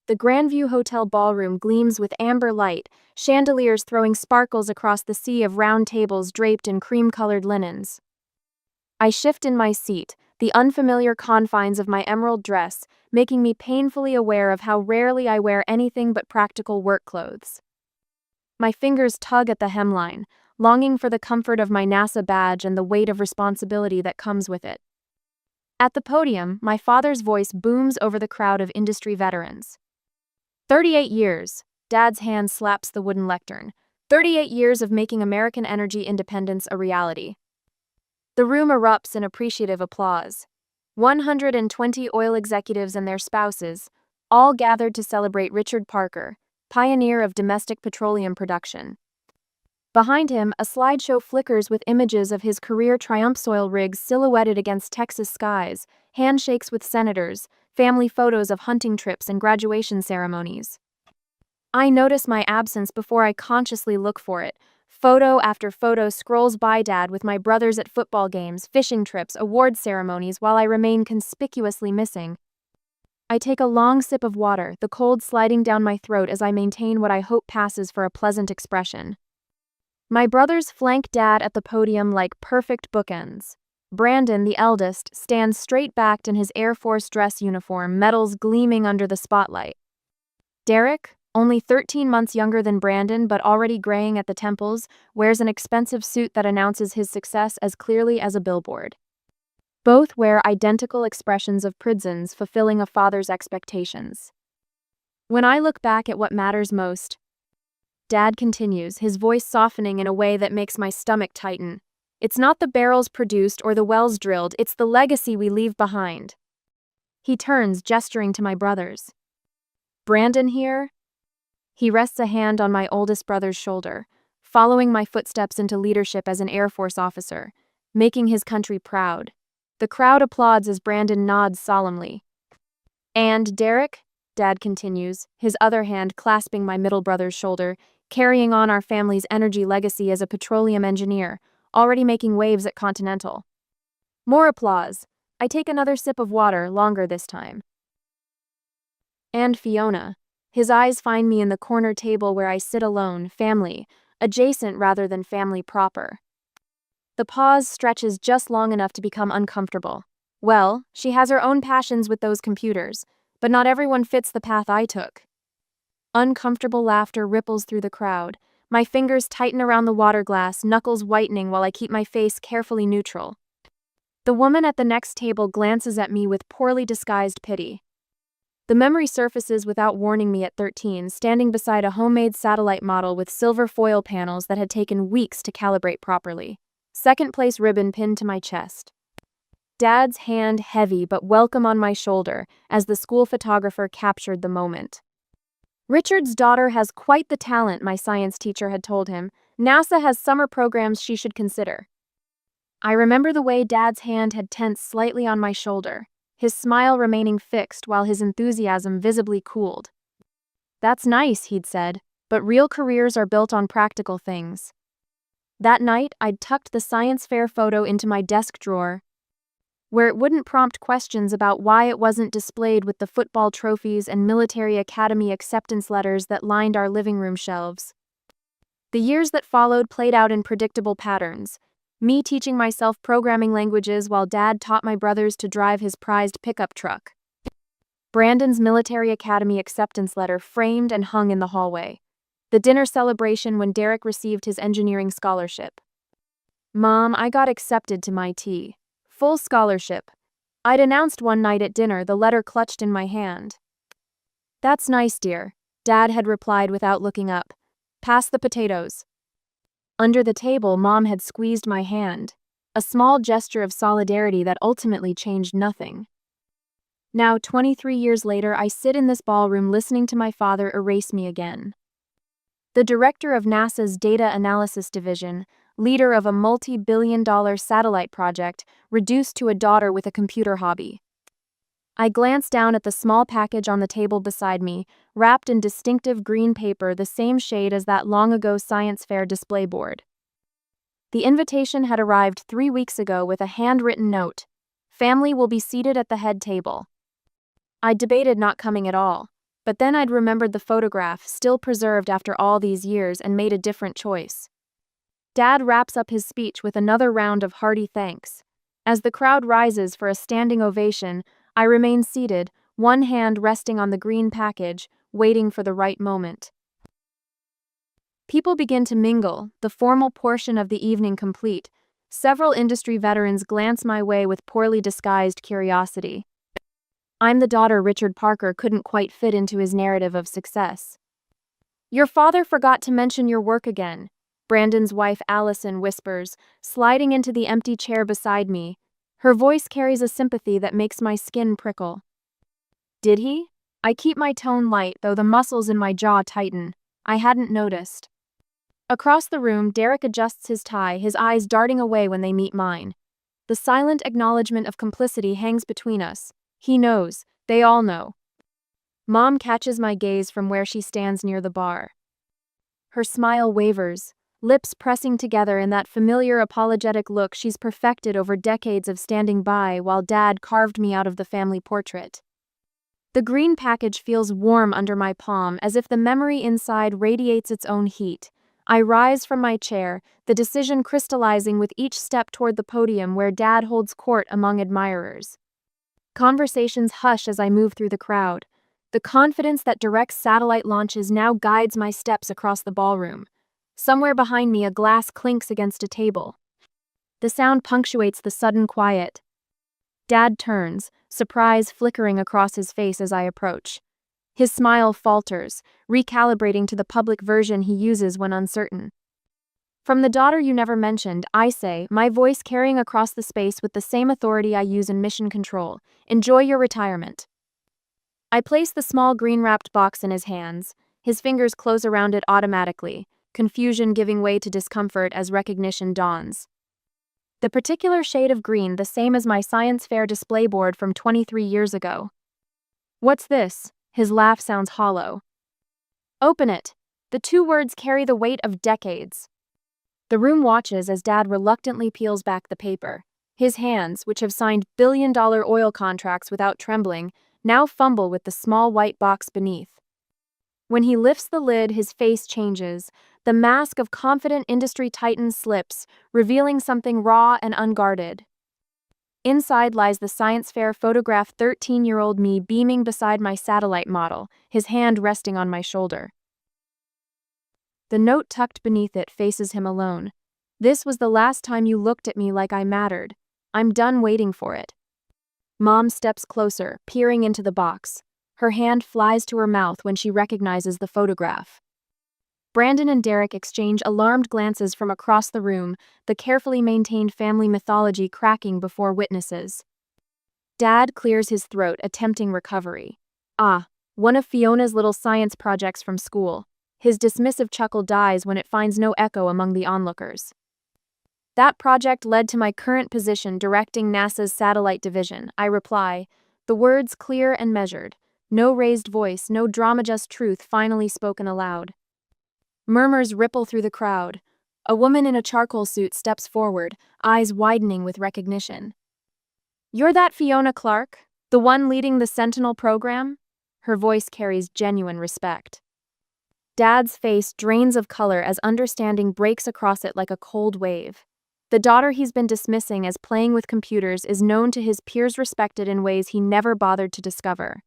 The Grandview Hotel ballroom gleams with amber light, chandeliers throwing sparkles across the sea of round tables draped in cream-colored linens. I shift in my seat, the unfamiliar confines of my emerald dress making me painfully aware of how rarely I wear anything but practical work clothes. My fingers tug at the hemline, longing for the comfort of my NASA badge and the weight of responsibility that comes with it. At the podium, my father's voice booms over the crowd of industry veterans. 38 years, Dad's hand slaps the wooden lectern. 38 years of making American energy independence a reality. The room erupts in appreciative applause. 120 oil executives and their spouses, all gathered to celebrate Richard Parker, pioneer of domestic petroleum production. Behind him, a slideshow flickers with images of his career Triumph soil rigs silhouetted against Texas skies, handshakes with senators, family photos of hunting trips and graduation ceremonies. I notice my absence before I consciously look for it. Photo after photo scrolls by Dad with my brothers at football games, fishing trips, award ceremonies, while I remain conspicuously missing. I take a long sip of water, the cold sliding down my throat as I maintain what I hope passes for a pleasant expression. My brothers flank Dad at the podium like perfect bookends. Brandon, the eldest, stands straight-backed in his Air Force dress uniform, medals gleaming under the spotlight. Derek, only 13 months younger than Brandon but already graying at the temples, wears an expensive suit that announces his success as clearly as a billboard. Both wear identical expressions of prisons fulfilling a father's expectations. When I look back at what matters most, Dad continues, his voice softening in a way that makes my stomach tighten. It's not the barrels produced or the wells drilled, it's the legacy we leave behind. He turns, gesturing to my brothers. Brandon here? He rests a hand on my oldest brother's shoulder, following my footsteps into leadership as an Air Force officer, making his country proud. The crowd applauds as Brandon nods solemnly. And Derek? Dad continues, his other hand clasping my middle brother's shoulder, carrying on our family's energy legacy as a petroleum engineer, already making waves at Continental. More applause. I take another sip of water, longer this time. And Fiona. His eyes find me in the corner table where I sit alone, family, adjacent rather than family proper. The pause stretches just long enough to become uncomfortable. Well, she has her own passions with those computers, but not everyone fits the path I took. Uncomfortable laughter ripples through the crowd. My fingers tighten around the water glass, knuckles whitening while I keep my face carefully neutral. The woman at the next table glances at me with poorly disguised pity. The memory surfaces without warning me at 13, standing beside a homemade satellite model with silver foil panels that had taken weeks to calibrate properly. Second place ribbon pinned to my chest. Dad's hand heavy but welcome on my shoulder as the school photographer captured the moment. Richard's daughter has quite the talent, my science teacher had told him. NASA has summer programs she should consider. I remember the way Dad's hand had tensed slightly on my shoulder, his smile remaining fixed while his enthusiasm visibly cooled. That's nice, he'd said, but real careers are built on practical things. That night, I'd tucked the science fair photo into my desk drawer, where it wouldn't prompt questions about why it wasn't displayed with the football trophies and military academy acceptance letters that lined our living room shelves. The years that followed played out in predictable patterns. Me teaching myself programming languages while Dad taught my brothers to drive his prized pickup truck. Brandon's military academy acceptance letter framed and hung in the hallway. The dinner celebration when Derek received his engineering scholarship. Mom, I got accepted to MIT. Full scholarship. I'd announced one night at dinner, the letter clutched in my hand. That's nice, dear, Dad had replied without looking up. Pass the potatoes. Under the table, Mom had squeezed my hand, a small gesture of solidarity that ultimately changed nothing. Now, 23 years later, I sit in this ballroom listening to my father erase me again. The director of NASA's Data Analysis Division, leader of a multi-billion-dollar satellite project, reduced to a daughter with a computer hobby. I glance down at the small package on the table beside me, wrapped in distinctive green paper the same shade as that long-ago science fair display board. The invitation had arrived 3 weeks ago with a handwritten note. Family will be seated at the head table. I debated not coming at all. But then I'd remembered the photograph, still preserved after all these years, and made a different choice. Dad wraps up his speech with another round of hearty thanks. As the crowd rises for a standing ovation, I remain seated, one hand resting on the green package, waiting for the right moment. People begin to mingle, the formal portion of the evening complete. Several industry veterans glance my way with poorly disguised curiosity. I'm the daughter Richard Parker couldn't quite fit into his narrative of success. "Your father forgot to mention your work again," Brandon's wife Allison whispers, sliding into the empty chair beside me. Her voice carries a sympathy that makes my skin prickle. "Did he?" I keep my tone light, though the muscles in my jaw tighten. I hadn't noticed. Across the room, Derek adjusts his tie, his eyes darting away when they meet mine. The silent acknowledgement of complicity hangs between us. He knows. They all know. Mom catches my gaze from where she stands near the bar. Her smile wavers, lips pressing together in that familiar apologetic look she's perfected over decades of standing by while Dad carved me out of the family portrait. The green package feels warm under my palm, as if the memory inside radiates its own heat. I rise from my chair, the decision crystallizing with each step toward the podium where Dad holds court among admirers. Conversations hush as I move through the crowd. The confidence that directs satellite launches now guides my steps across the ballroom. Somewhere behind me, a glass clinks against a table. The sound punctuates the sudden quiet. Dad turns, surprise flickering across his face as I approach. His smile falters, recalibrating to the public version he uses when uncertain. "From the daughter you never mentioned," I say, my voice carrying across the space with the same authority I use in mission control. "Enjoy your retirement." I place the small green-wrapped box in his hands. His fingers close around it automatically, confusion giving way to discomfort as recognition dawns. The particular shade of green, the same as my science fair display board from 23 years ago. "What's this?" His laugh sounds hollow. "Open it." The two words carry the weight of decades. The room watches as Dad reluctantly peels back the paper. His hands, which have signed billion-dollar oil contracts without trembling, now fumble with the small white box beneath. When he lifts the lid, his face changes. The mask of confident industry titan slips, revealing something raw and unguarded. Inside lies the science fair photograph, 13-year-old me beaming beside my satellite model, his hand resting on my shoulder. The note tucked beneath it faces him alone. "This was the last time you looked at me like I mattered. I'm done waiting for it." Mom steps closer, peering into the box. Her hand flies to her mouth when she recognizes the photograph. Brandon and Derek exchange alarmed glances from across the room, the carefully maintained family mythology cracking before witnesses. Dad clears his throat, attempting recovery. "Ah, one of Fiona's little science projects from school." His dismissive chuckle dies when it finds no echo among the onlookers. "That project led to my current position directing NASA's satellite division," I reply, the words clear and measured. No raised voice, no drama, just truth finally spoken aloud. Murmurs ripple through the crowd. A woman in a charcoal suit steps forward, eyes widening with recognition. "You're that Fiona Clark, the one leading the Sentinel program?" Her voice carries genuine respect. Dad's face drains of color as understanding breaks across it like a cold wave. The daughter he's been dismissing as playing with computers is known to his peers, respected in ways he never bothered to discover.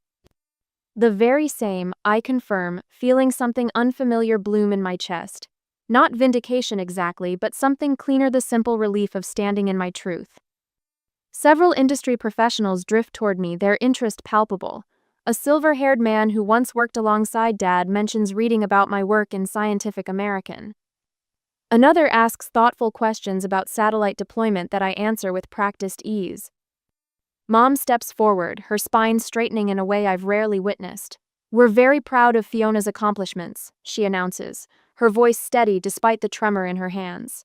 The very same, I confirm, feeling something unfamiliar bloom in my chest. Not vindication exactly, but something cleaner, the simple relief of standing in my truth. Several industry professionals drift toward me, their interest palpable. A silver-haired man who once worked alongside Dad mentions reading about my work in Scientific American. Another asks thoughtful questions about satellite deployment that I answer with practiced ease. Mom steps forward, her spine straightening in a way I've rarely witnessed. "We're very proud of Fiona's accomplishments," she announces, her voice steady despite the tremor in her hands.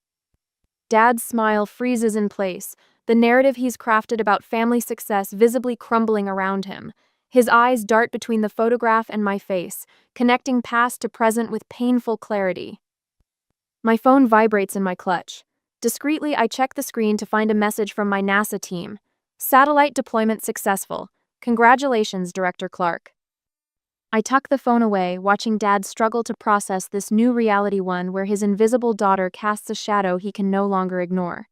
Dad's smile freezes in place, the narrative he's crafted about family success visibly crumbling around him. His eyes dart between the photograph and my face, connecting past to present with painful clarity. My phone vibrates in my clutch. Discreetly, I check the screen to find a message from my NASA team. "Satellite deployment successful. Congratulations, Director Clark." I tuck the phone away, watching Dad struggle to process this new reality, one where his invisible daughter casts a shadow he can no longer ignore.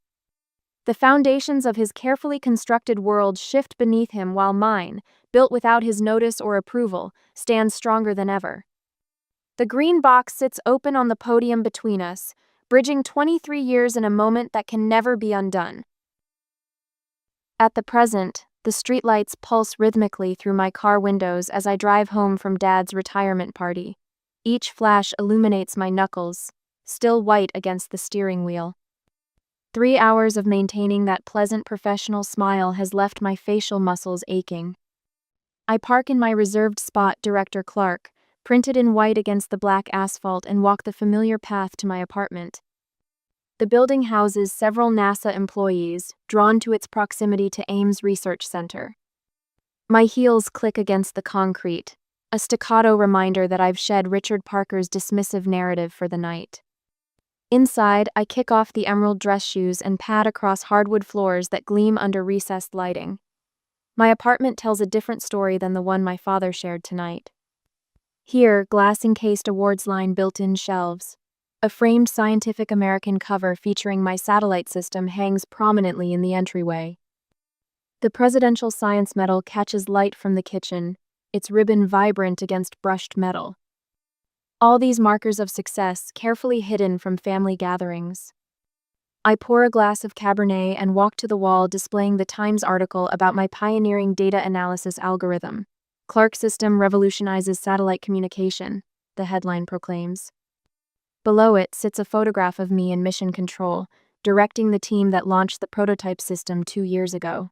The foundations of his carefully constructed world shift beneath him while mine, built without his notice or approval, stands stronger than ever. The green box sits open on the podium between us, bridging 23 years in a moment that can never be undone. At the present, the streetlights pulse rhythmically through my car windows as I drive home from Dad's retirement party. Each flash illuminates my knuckles, still white against the steering wheel. 3 hours of maintaining that pleasant professional smile has left my facial muscles aching. I park in my reserved spot, Director Clark, printed in white against the black asphalt, and walk the familiar path to my apartment. The building houses several NASA employees, drawn to its proximity to Ames Research Center. My heels click against the concrete, a staccato reminder that I've shed Richard Parker's dismissive narrative for the night. Inside, I kick off the emerald dress shoes and pad across hardwood floors that gleam under recessed lighting. My apartment tells a different story than the one my father shared tonight. Here, glass-encased awards line built-in shelves. A framed Scientific American cover featuring my satellite system hangs prominently in the entryway. The Presidential Science Medal catches light from the kitchen, its ribbon vibrant against brushed metal. All these markers of success carefully hidden from family gatherings. I pour a glass of Cabernet and walk to the wall displaying the Times article about my pioneering data analysis algorithm. Clark system revolutionizes satellite communication, the headline proclaims. Below it sits a photograph of me in mission control, directing the team that launched the prototype system 2 years ago.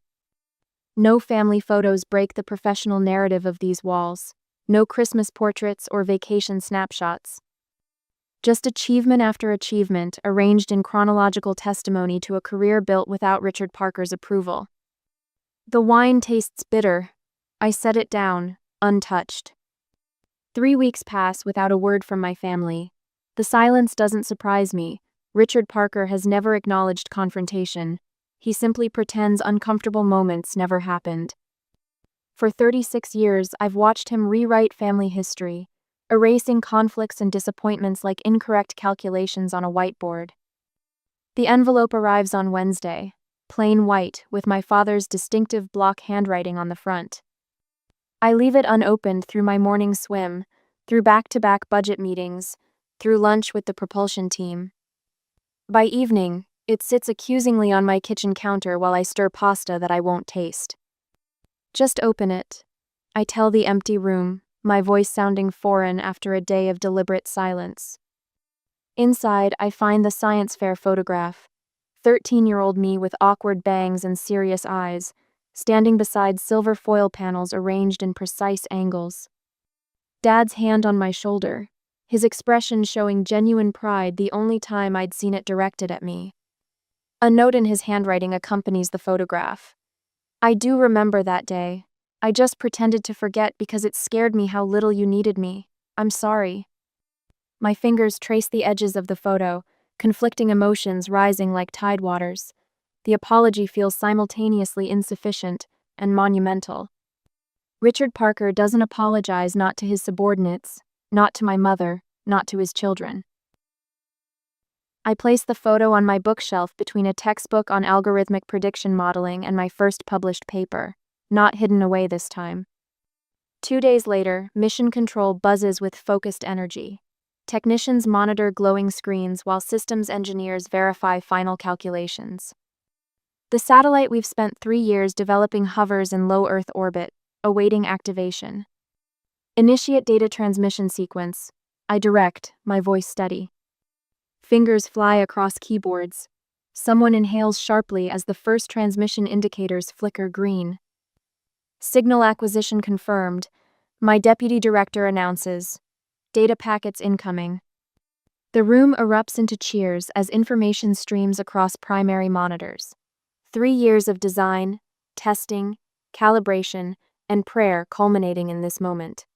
No family photos break the professional narrative of these walls. No Christmas portraits or vacation snapshots. Just achievement after achievement, arranged in chronological testimony to a career built without Richard Parker's approval. The wine tastes bitter. I set it down, untouched. 3 weeks pass without a word from my family. The silence doesn't surprise me. Richard Parker has never acknowledged confrontation. He simply pretends uncomfortable moments never happened. For 36 years, I've watched him rewrite family history, erasing conflicts and disappointments like incorrect calculations on a whiteboard. The envelope arrives on Wednesday, plain white, with my father's distinctive block handwriting on the front. I leave it unopened through my morning swim, through back-to-back budget meetings, through lunch with the propulsion team. By evening, it sits accusingly on my kitchen counter while I stir pasta that I won't taste. Just open it, I tell the empty room, my voice sounding foreign after a day of deliberate silence. Inside, I find the science fair photograph. 13-year-old me with awkward bangs and serious eyes, standing beside silver foil panels arranged in precise angles. Dad's hand on my shoulder, his expression showing genuine pride the only time I'd seen it directed at me. A note in his handwriting accompanies the photograph. I do remember that day. I just pretended to forget because it scared me how little you needed me. I'm sorry. My fingers trace the edges of the photo, conflicting emotions rising like tidewaters. The apology feels simultaneously insufficient and monumental. Richard Parker doesn't apologize, not to his subordinates, not to my mother, not to his children. I place the photo on my bookshelf between a textbook on algorithmic prediction modeling and my first published paper, not hidden away this time. 2 days later, Mission Control buzzes with focused energy. Technicians monitor glowing screens while systems engineers verify final calculations. The satellite we've spent 3 years developing hovers in low Earth orbit, awaiting activation. Initiate data transmission sequence. I direct, my voice steady. Fingers fly across keyboards. Someone inhales sharply as the first transmission indicators flicker green. Signal acquisition confirmed. My deputy director announces. Data packets incoming. The room erupts into cheers as information streams across primary monitors. 3 years of design, testing, calibration, and prayer culminating in this moment.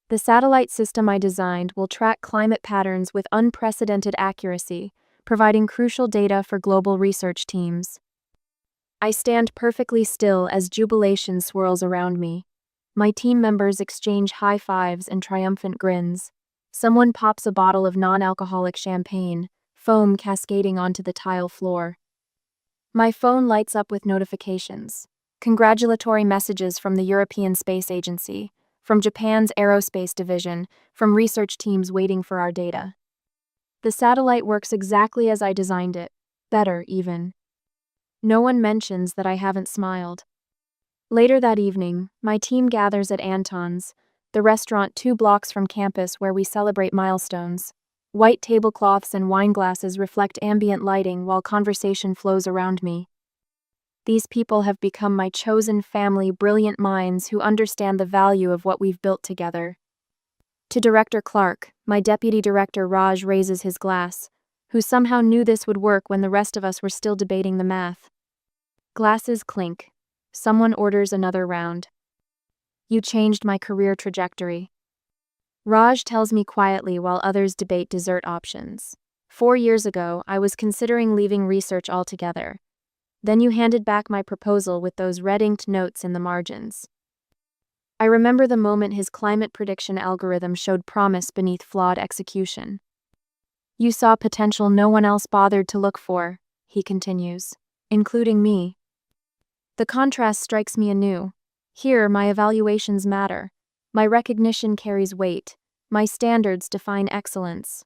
The satellite system I designed will track climate patterns with unprecedented accuracy, providing crucial data for global research teams. I stand perfectly still as jubilation swirls around me. My team members exchange high fives and triumphant grins. Someone pops a bottle of non-alcoholic champagne, foam cascading onto the tile floor. My phone lights up with notifications. Congratulatory messages from the European Space Agency, from Japan's Aerospace Division, from research teams waiting for our data. The satellite works exactly as I designed it, better even. No one mentions that I haven't smiled. Later that evening, my team gathers at Anton's, the restaurant 2 blocks from campus where we celebrate milestones. White tablecloths and wine glasses reflect ambient lighting while conversation flows around me. These people have become my chosen family, brilliant minds who understand the value of what we've built together. To Director Clark, my deputy director Raj raises his glass, who somehow knew this would work when the rest of us were still debating the math. Glasses clink. Someone orders another round. You changed my career trajectory. Raj tells me quietly while others debate dessert options. 4 years ago, I was considering leaving research altogether. Then you handed back my proposal with those red-inked notes in the margins. I remember the moment his climate prediction algorithm showed promise beneath flawed execution. You saw potential no one else bothered to look for, he continues, including me. The contrast strikes me anew. Here, my evaluations matter. My recognition carries weight. My standards define excellence.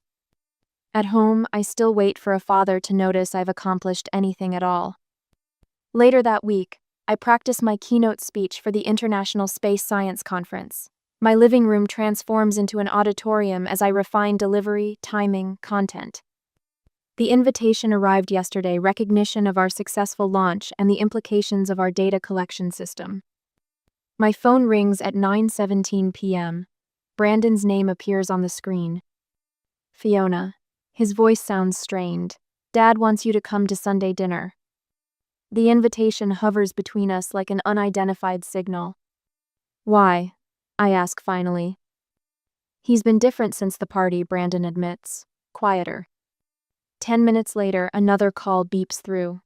At home, I still wait for a father to notice I've accomplished anything at all. Later that week, I practice my keynote speech for the International Space Science Conference. My living room transforms into an auditorium as I refine delivery, timing, content. The invitation arrived yesterday, recognition of our successful launch and the implications of our data collection system. My phone rings at 9:17 p.m. Brandon's name appears on the screen. Fiona. His voice sounds strained. Dad wants you to come to Sunday dinner. The invitation hovers between us like an unidentified signal. Why? I ask finally. He's been different since the party, Brandon admits. Quieter. 10 minutes later, another call beeps through.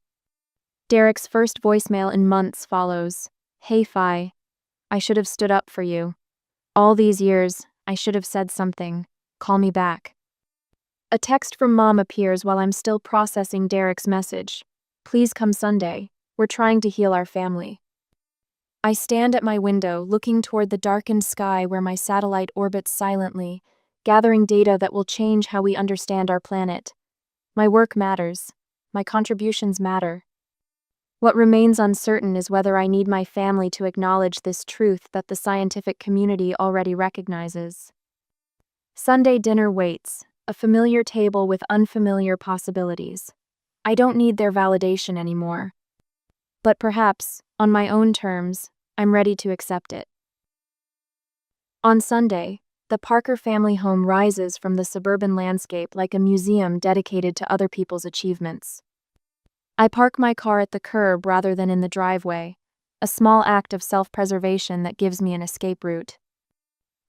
Derek's first voicemail in months follows. Hey, Fi. I should have stood up for you. All these years, I should have said something. Call me back. A text from Mom appears while I'm still processing Derek's message. Please come Sunday. We're trying to heal our family. I stand at my window, looking toward the darkened sky where my satellite orbits silently, gathering data that will change how we understand our planet. My work matters. My contributions matter. What remains uncertain is whether I need my family to acknowledge this truth that the scientific community already recognizes. Sunday dinner waits, a familiar table with unfamiliar possibilities. I don't need their validation anymore. But perhaps, on my own terms, I'm ready to accept it. On Sunday, the Parker family home rises from the suburban landscape like a museum dedicated to other people's achievements. I park my car at the curb rather than in the driveway, a small act of self-preservation that gives me an escape route.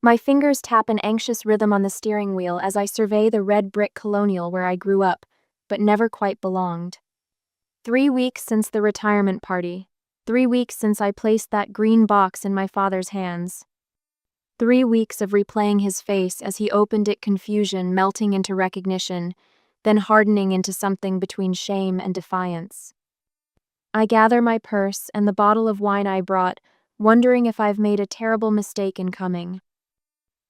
My fingers tap an anxious rhythm on the steering wheel as I survey the red brick colonial where I grew up, but never quite belonged. 3 weeks since the retirement party. 3 weeks since I placed that green box in my father's hands. 3 weeks of replaying his face as he opened it, confusion melting into recognition, then hardening into something between shame and defiance. I gather my purse and the bottle of wine I brought, wondering if I've made a terrible mistake in coming.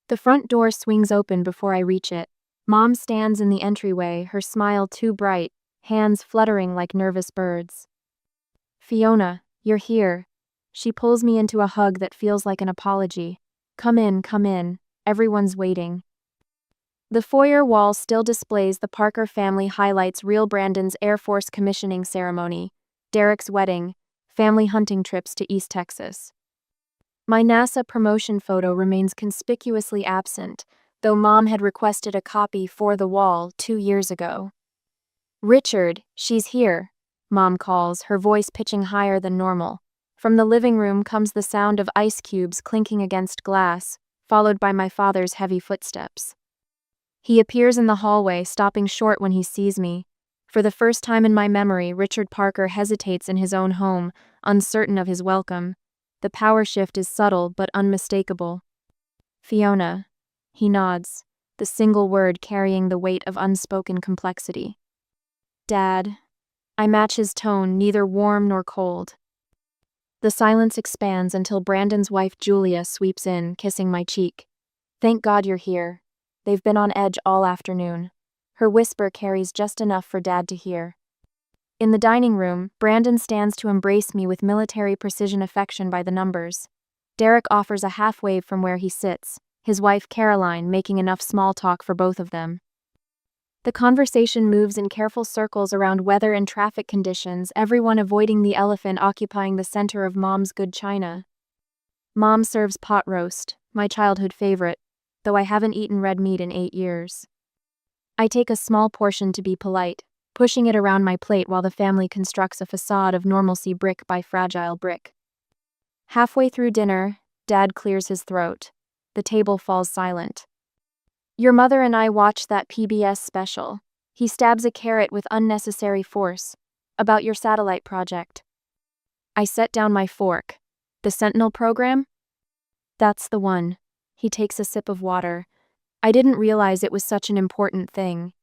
The front door swings open before I reach it. Mom stands in the entryway, her smile too bright, hands fluttering like nervous birds. Fiona, you're here. She pulls me into a hug that feels like an apology. Come in, everyone's waiting. The foyer wall still displays the Parker family highlights reel: Brandon's Air Force commissioning ceremony, Derek's wedding, family hunting trips to East Texas. My NASA promotion photo remains conspicuously absent, though Mom had requested a copy for the wall 2 years ago. Richard, she's here, Mom calls, her voice pitching higher than normal. From the living room comes the sound of ice cubes clinking against glass, followed by my father's heavy footsteps. He appears in the hallway, stopping short when he sees me. For the first time in my memory, Richard Parker hesitates in his own home, uncertain of his welcome. The power shift is subtle but unmistakable. Fiona. He nods, the single word carrying the weight of unspoken complexity. Dad. I match his tone, neither warm nor cold. The silence expands until Brandon's wife Julia sweeps in, kissing my cheek. Thank God you're here. They've been on edge all afternoon. Her whisper carries just enough for Dad to hear. In the dining room, Brandon stands to embrace me with military precision affection by the numbers. Derek offers a half wave from where he sits, his wife Caroline making enough small talk for both of them. The conversation moves in careful circles around weather and traffic conditions, everyone avoiding the elephant occupying the center of Mom's good china. Mom serves pot roast, my childhood favorite, though I haven't eaten red meat in 8 years. I take a small portion to be polite, pushing it around my plate while the family constructs a facade of normalcy brick by fragile brick. Halfway through dinner, Dad clears his throat. The table falls silent. Your mother and I watched that PBS special. He stabs a carrot with unnecessary force. About your satellite project. I set down my fork. The Sentinel program? That's the one. He takes a sip of water. I didn't realize it was such an important thing.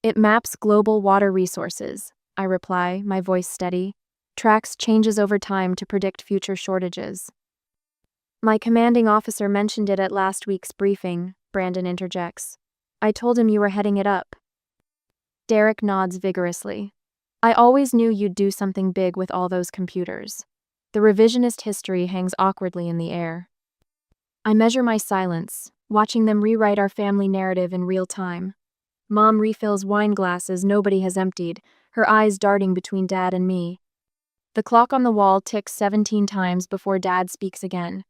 It maps global water resources, I reply, my voice steady. Tracks changes over time to predict future shortages. My commanding officer mentioned it at last week's briefing, Brandon interjects. I told him you were heading it up. Derek nods vigorously. I always knew you'd do something big with all those computers. The revisionist history hangs awkwardly in the air. I measure my silence, watching them rewrite our family narrative in real time. Mom refills wine glasses nobody has emptied, her eyes darting between Dad and me. The clock on the wall ticks 17 times before Dad speaks again.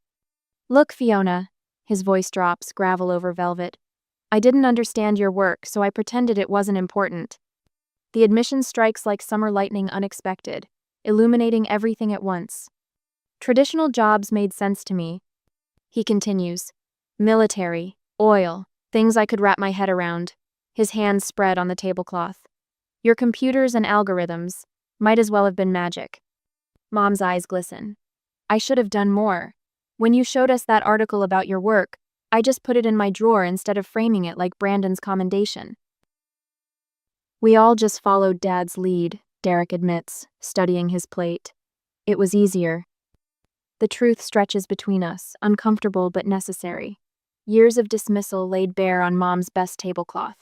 Look, Fiona. His voice drops, gravel over velvet. I didn't understand your work, so I pretended it wasn't important. The admission strikes like summer lightning unexpected, illuminating everything at once. Traditional jobs made sense to me. He continues. Military, oil, things I could wrap my head around. His hands spread on the tablecloth. Your computers and algorithms might as well have been magic. Mom's eyes glisten. I should have done more. When you showed us that article about your work, I just put it in my drawer instead of framing it like Brandon's commendation. We all just followed Dad's lead, Derek admits, studying his plate. It was easier. The truth stretches between us, uncomfortable but necessary. Years of dismissal laid bare on Mom's best tablecloth.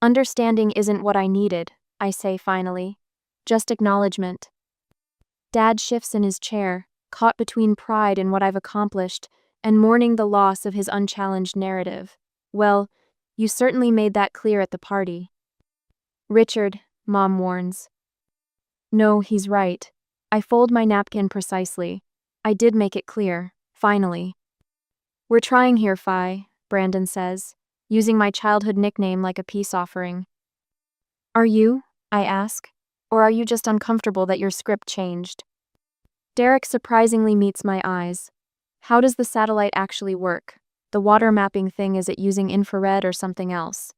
Understanding isn't what I needed, I say finally. Just acknowledgement. Dad shifts in his chair, caught between pride in what I've accomplished and mourning the loss of his unchallenged narrative. Well, you certainly made that clear at the party. Richard, Mom warns. No, he's right. I fold my napkin precisely. I did make it clear, finally. We're trying here, Fi, Brandon says, using my childhood nickname like a peace offering. Are you? I ask. Or are you just uncomfortable that your script changed? Derek surprisingly meets my eyes. How does the satellite actually work? The water mapping thing, is it using infrared or something else?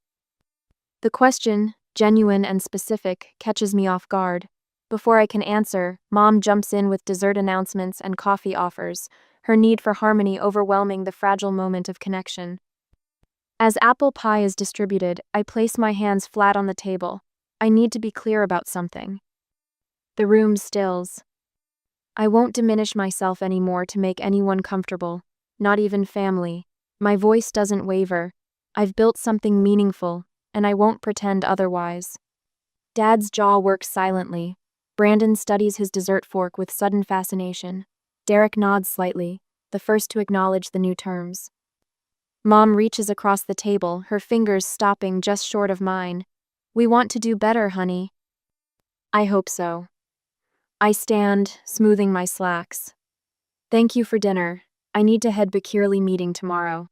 The question, genuine and specific, catches me off guard. Before I can answer, Mom jumps in with dessert announcements and coffee offers, her need for harmony overwhelming the fragile moment of connection. As apple pie is distributed, I place my hands flat on the table. I need to be clear about something. The room stills. I won't diminish myself anymore to make anyone comfortable, not even family. My voice doesn't waver. I've built something meaningful, and I won't pretend otherwise. Dad's jaw works silently. Brandon studies his dessert fork with sudden fascination. Derek nods slightly, the first to acknowledge the new terms. Mom reaches across the table, her fingers stopping just short of mine. We want to do better, honey. I hope so. I stand, smoothing my slacks. Thank you for dinner. I need to head Betrayal meeting tomorrow.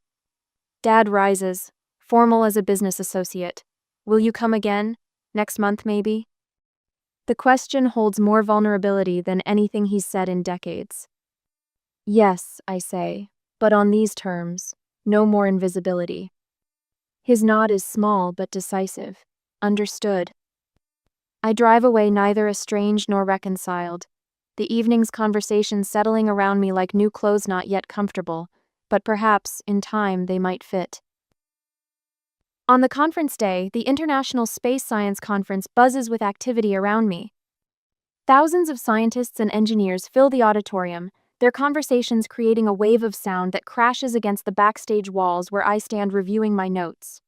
Dad rises, formal as a business associate. Will you come again? Next month, maybe? The question holds more vulnerability than anything he's said in decades. Yes, I say, but on these terms, no more invisibility. His nod is small but decisive. Understood. I drive away neither estranged nor reconciled. the evening's conversations settling around me like new clothes not yet comfortable, but perhaps, in time, they might fit. On the conference day, the International Space Science Conference buzzes with activity around me. Thousands of scientists and engineers fill the auditorium, their conversations creating a wave of sound that crashes against the backstage walls where I stand reviewing my notes.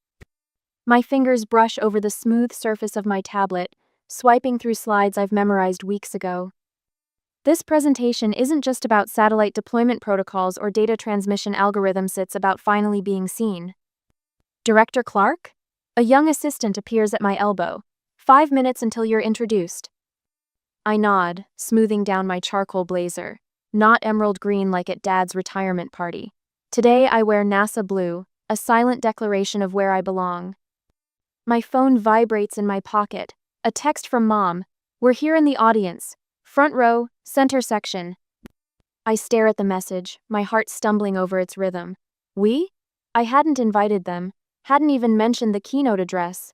My fingers brush over the smooth surface of my tablet, swiping through slides I've memorized weeks ago. This presentation isn't just about satellite deployment protocols or data transmission algorithms, it's about finally being seen. Director Clark? A young assistant appears at my elbow. 5 minutes until you're introduced. I nod, smoothing down my charcoal blazer, not emerald green like at Dad's retirement party. Today I wear NASA blue, a silent declaration of where I belong. My phone vibrates in my pocket, a text from Mom. We're here in the audience. Front row, center section. I stare at the message, my heart stumbling over its rhythm. We? I hadn't invited them, hadn't even mentioned the keynote address.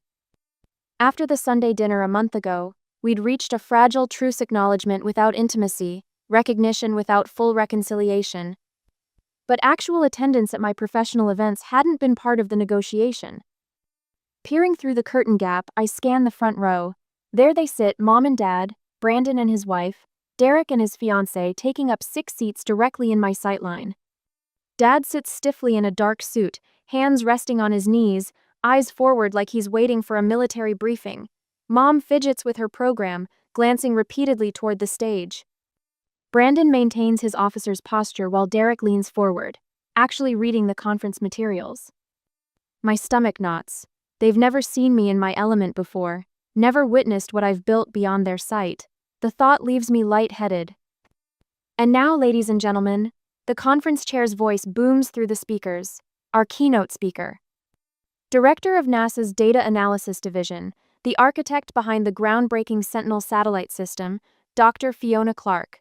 After the Sunday dinner a month ago, we'd reached a fragile truce acknowledgement without intimacy, recognition without full reconciliation. But actual attendance at my professional events hadn't been part of the negotiation. Peering through the curtain gap, I scan the front row. There they sit, Mom and Dad, Brandon and his wife, Derek and his fiancée, taking up 6 seats directly in my sightline. Dad sits stiffly in a dark suit, hands resting on his knees, eyes forward like he's waiting for a military briefing. Mom fidgets with her program, glancing repeatedly toward the stage. Brandon maintains his officer's posture while Derek leans forward, actually reading the conference materials. My stomach knots. They've never seen me in my element before, never witnessed what I've built beyond their sight. The thought leaves me lightheaded. And now, ladies and gentlemen, the conference chair's voice booms through the speakers, our keynote speaker. Director of NASA's Data Analysis Division, the architect behind the groundbreaking Sentinel satellite system, Dr. Fiona Clark.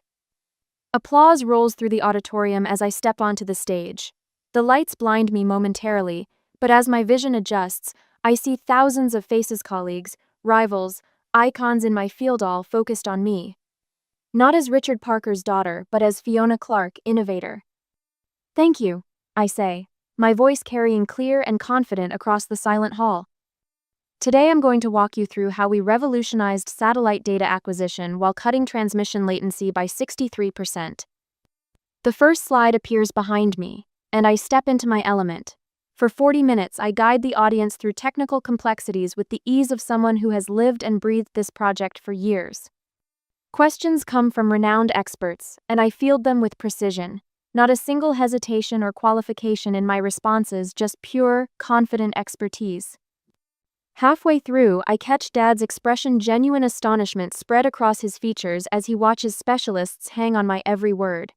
Applause rolls through the auditorium as I step onto the stage. The lights blind me momentarily, but as my vision adjusts, I see thousands of faces, colleagues, rivals, icons in my field, all focused on me. Not as Richard Parker's daughter, but as Fiona Clark, innovator. Thank you, I say, my voice carrying clear and confident across the silent hall. Today I'm going to walk you through how we revolutionized satellite data acquisition while cutting transmission latency by 63%. The first slide appears behind me, and I step into my element. For 40 minutes, I guide the audience through technical complexities with the ease of someone who has lived and breathed this project for years. Questions come from renowned experts, and I field them with precision. Not a single hesitation or qualification in my responses, just pure, confident expertise. Halfway through, I catch Dad's expression, genuine astonishment spread across his features as he watches specialists hang on my every word.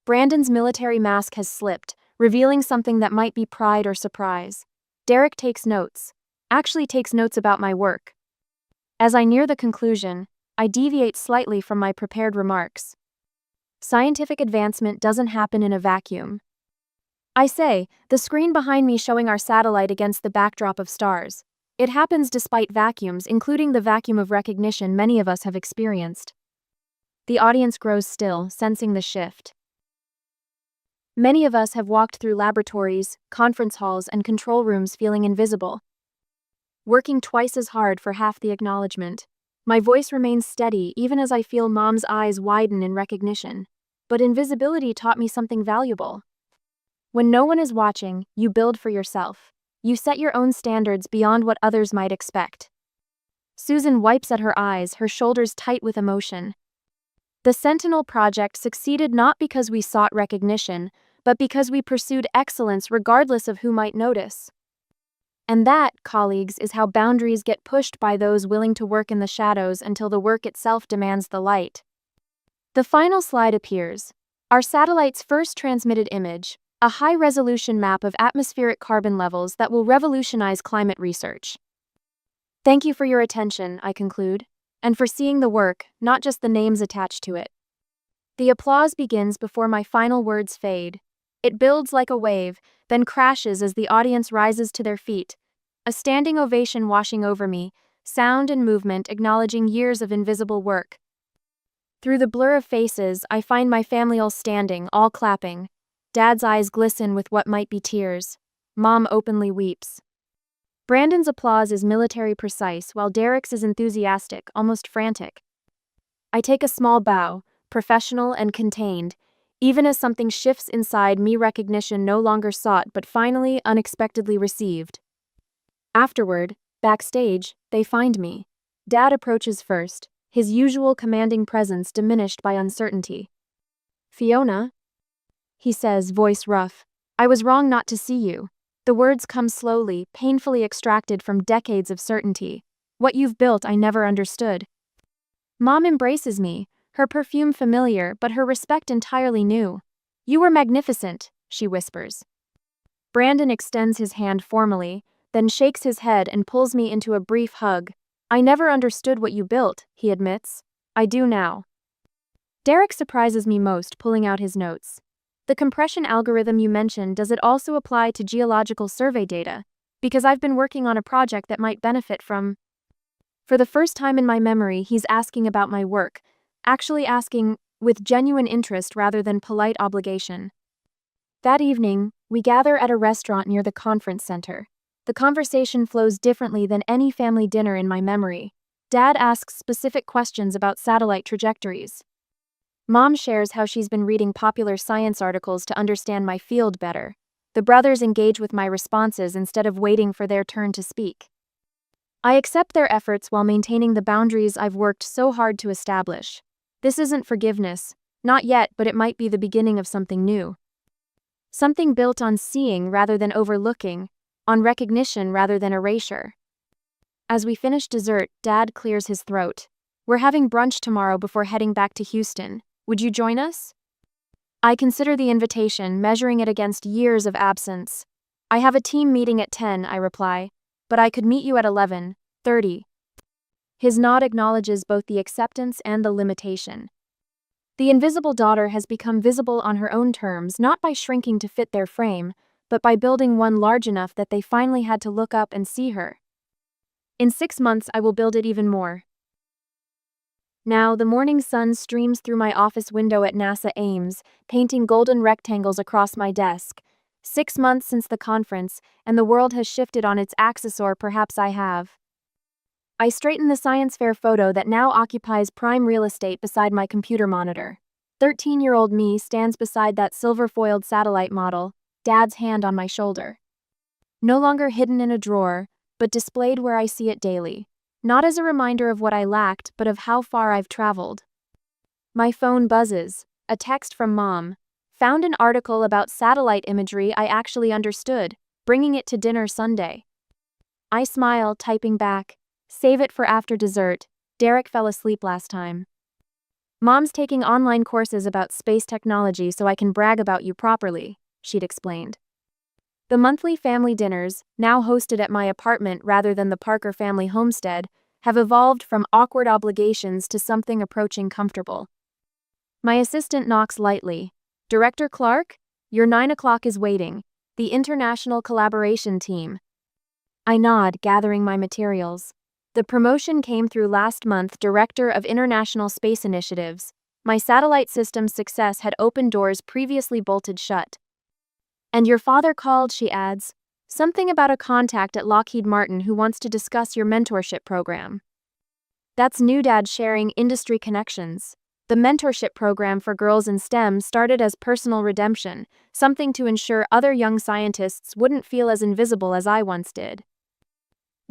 Brandon's military mask has slipped, revealing something that might be pride or surprise. Derek takes notes about my work. As I near the conclusion, I deviate slightly from my prepared remarks. Scientific advancement doesn't happen in a vacuum. I say, the screen behind me showing our satellite against the backdrop of stars. It happens despite vacuums, including the vacuum of recognition many of us have experienced. The audience grows still, sensing the shift. Many of us have walked through laboratories, conference halls, and control rooms feeling invisible. Working twice as hard for half the acknowledgement. My voice remains steady even as I feel Mom's eyes widen in recognition. But invisibility taught me something valuable. When no one is watching, you build for yourself. You set your own standards beyond what others might expect. Susan wipes at her eyes, her shoulders tight with emotion. The Sentinel project succeeded not because we sought recognition, but because we pursued excellence regardless of who might notice. And that, colleagues, is how boundaries get pushed by those willing to work in the shadows until the work itself demands the light. The final slide appears. Our satellite's first transmitted image, a high-resolution map of atmospheric carbon levels that will revolutionize climate research. Thank you for your attention, I conclude, and for seeing the work, not just the names attached to it. The applause begins before my final words fade. It builds like a wave, then crashes as the audience rises to their feet. A standing ovation washing over me, sound and movement acknowledging years of invisible work. Through the blur of faces, I find my family all standing, all clapping. Dad's eyes glisten with what might be tears. Mom openly weeps. Brandon's applause is military precise, while Derek's is enthusiastic, almost frantic. I take a small bow, professional and contained, even as something shifts inside me, recognition no longer sought but finally, unexpectedly received. Afterward, backstage, they find me. Dad approaches first, his usual commanding presence diminished by uncertainty. "Fiona?" he says, voice rough. "I was wrong not to see you." The words come slowly, painfully extracted from decades of certainty. "What you've built I never understood." Mom embraces me, her perfume familiar but her respect entirely new. "You were magnificent," she whispers. Brandon extends his hand formally, then shakes his head and pulls me into a brief hug. "I never understood what you built," he admits. "I do now." Derek surprises me most, pulling out his notes. "The compression algorithm you mentioned, does it also apply to geological survey data? Because I've been working on a project that might benefit from..." For the first time in my memory, he's asking about my work, actually asking with genuine interest rather than polite obligation. That evening, we gather at a restaurant near the conference center. The conversation flows differently than any family dinner in my memory. Dad asks specific questions about satellite trajectories. Mom shares how she's been reading popular science articles to understand my field better. The brothers engage with my responses instead of waiting for their turn to speak. I accept their efforts while maintaining the boundaries I've worked so hard to establish. This isn't forgiveness, not yet, but it might be the beginning of something new. Something built on seeing rather than overlooking, on recognition rather than erasure. As we finish dessert, Dad clears his throat. "We're having brunch tomorrow before heading back to Houston. Would you join us?" I consider the invitation, measuring it against years of absence. "I have a team meeting at 10, I reply, "but I could meet you at 11:30. His nod acknowledges both the acceptance and the limitation. The invisible daughter has become visible on her own terms, not by shrinking to fit their frame, but by building one large enough that they finally had to look up and see her. In 6 months, I will build it even more. Now, the morning sun streams through my office window at NASA Ames, painting golden rectangles across my desk. 6 months since the conference, and the world has shifted on its axis, or perhaps I have. I straighten the science fair photo that now occupies prime real estate beside my computer monitor. 13-year-old me stands beside that silver-foiled satellite model, Dad's hand on my shoulder. No longer hidden in a drawer, but displayed where I see it daily. Not as a reminder of what I lacked, but of how far I've traveled. My phone buzzes, a text from Mom. "Found an article about satellite imagery I actually understood, bringing it to dinner Sunday." I smile, typing back, "Save it for after dessert. Derek fell asleep last time." "Mom's taking online courses about space technology so I can brag about you properly," she'd explained. The monthly family dinners, now hosted at my apartment rather than the Parker family homestead, have evolved from awkward obligations to something approaching comfortable. My assistant knocks lightly. "Director Clark? Your 9 o'clock is waiting. The International Collaboration Team." I nod, gathering my materials. The promotion came through last month, Director of International Space Initiatives. My satellite system's success had opened doors previously bolted shut. "And your father called," she adds. "Something about a contact at Lockheed Martin who wants to discuss your mentorship program." That's new, Dad sharing industry connections. The mentorship program for girls in STEM started as personal redemption, something to ensure other young scientists wouldn't feel as invisible as I once did.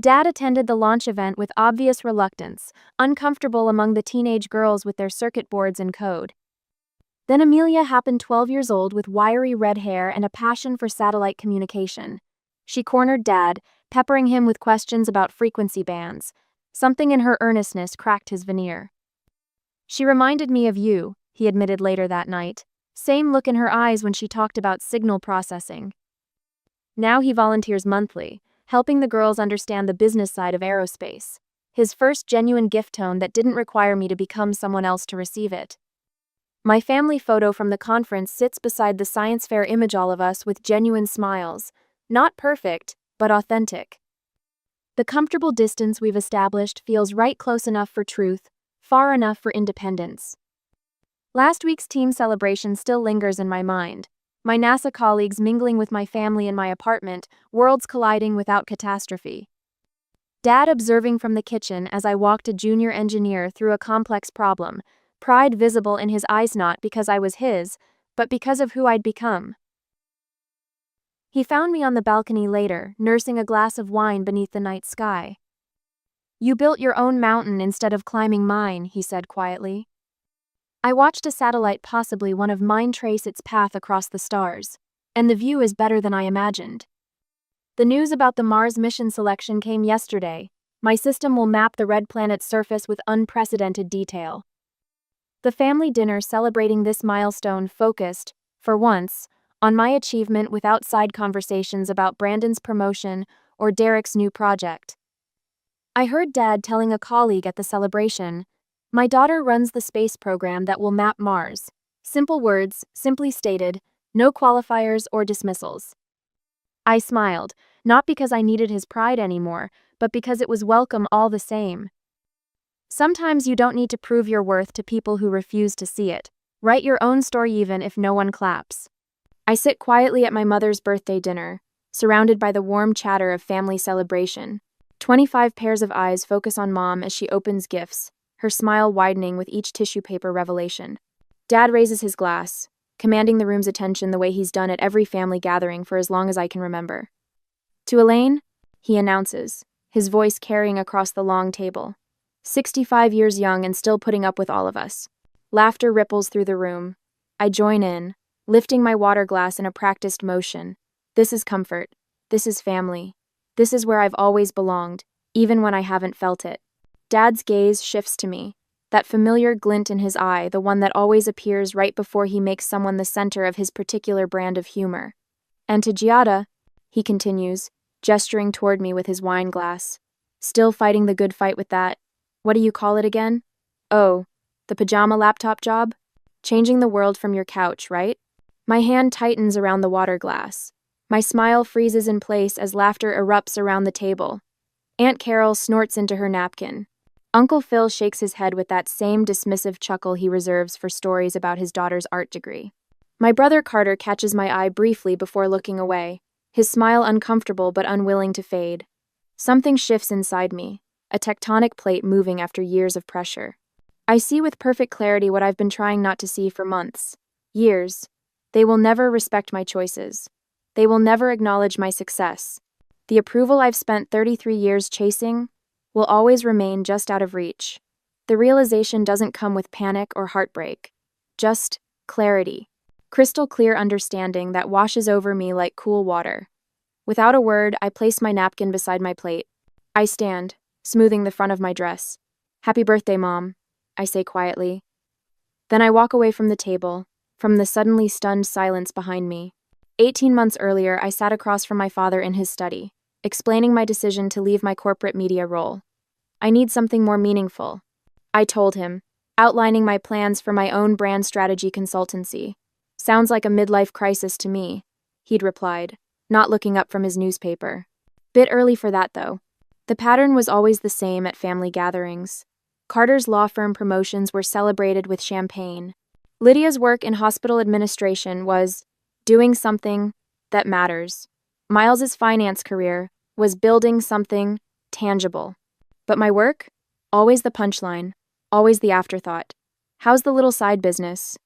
Dad attended the launch event with obvious reluctance, uncomfortable among the teenage girls with their circuit boards and code. Then Amelia happened, 12 years old with wiry red hair and a passion for satellite communication. She cornered Dad, peppering him with questions about frequency bands. Something in her earnestness cracked his veneer. "She reminded me of you," he admitted later that night. Same look in her eyes when she talked about signal processing. Now he volunteers monthly, helping the girls understand the business side of aerospace. His first genuine gift tone that didn't require me to become someone else to receive it. My family photo from the conference sits beside the science fair image, all of us with genuine smiles. Not perfect, but authentic. The comfortable distance we've established feels right, close enough for truth, far enough for independence. Last week's team celebration still lingers in my mind. My NASA colleagues mingling with my family in my apartment, worlds colliding without catastrophe. Dad observing from the kitchen as I walked a junior engineer through a complex problem, pride visible in his eyes not because I was his, but because of who I'd become. He found me on the balcony later, nursing a glass of wine beneath the night sky. "You built your own mountain instead of climbing mine," he said quietly. I watched a satellite, possibly one of mine, trace its path across the stars. And the view is better than I imagined. The news about the Mars mission selection came yesterday. My system will map the red planet's surface with unprecedented detail. The family dinner celebrating this milestone focused, for once, on my achievement without side conversations about Brandon's promotion or Derek's new project. I heard Dad telling a colleague at the celebration, "My daughter runs the space program that will map Mars." Simple words, simply stated, no qualifiers or dismissals. I smiled, not because I needed his pride anymore, but because it was welcome all the same. Sometimes you don't need to prove your worth to people who refuse to see it. Write your own story even if no one claps. I sit quietly at my mother's birthday dinner, surrounded by the warm chatter of family celebration. 25 pairs of eyes focus on Mom as she opens gifts, her smile widening with each tissue paper revelation. Dad raises his glass, commanding the room's attention the way he's done at every family gathering for as long as I can remember. "To Elaine," he announces, his voice carrying across the long table. 65 years young and still putting up with all of us. Laughter ripples through the room. I join in, lifting my water glass in a practiced motion. This is comfort. This is family. This is where I've always belonged, even when I haven't felt it. Dad's gaze shifts to me, that familiar glint in his eye, the one that always appears right before he makes someone the center of his particular brand of humor. "And to Giada," he continues, gesturing toward me with his wine glass. "Still fighting the good fight with that, what do you call it again? Oh, the pajama laptop job? Changing the world from your couch, right?" My hand tightens around the water glass. My smile freezes in place as laughter erupts around the table. Aunt Carol snorts into her napkin. Uncle Phil shakes his head with that same dismissive chuckle he reserves for stories about his daughter's art degree. My brother Carter catches my eye briefly before looking away, his smile uncomfortable but unwilling to fade. Something shifts inside me, a tectonic plate moving after years of pressure. I see with perfect clarity what I've been trying not to see for months. Years. They will never respect my choices. They will never acknowledge my success. The approval I've spent 33 years chasing will always remain just out of reach. The realization doesn't come with panic or heartbreak. Just clarity. Crystal clear understanding that washes over me like cool water. Without a word, I place my napkin beside my plate. I stand, smoothing the front of my dress. "Happy birthday, Mom," I say quietly. Then I walk away from the table, from the suddenly stunned silence behind me. 18 months earlier, I sat across from my father in his study, explaining my decision to leave my corporate media role. "I need something more meaningful," I told him, outlining my plans for my own brand strategy consultancy. "Sounds like a midlife crisis to me," he'd replied, not looking up from his newspaper. Bit early for that, though. The pattern was always the same at family gatherings. Carter's law firm promotions were celebrated with champagne. Lydia's work in hospital administration was doing something that matters. Miles's finance career was building something tangible. But my work? Always the punchline, always the afterthought. "How's the little side business?"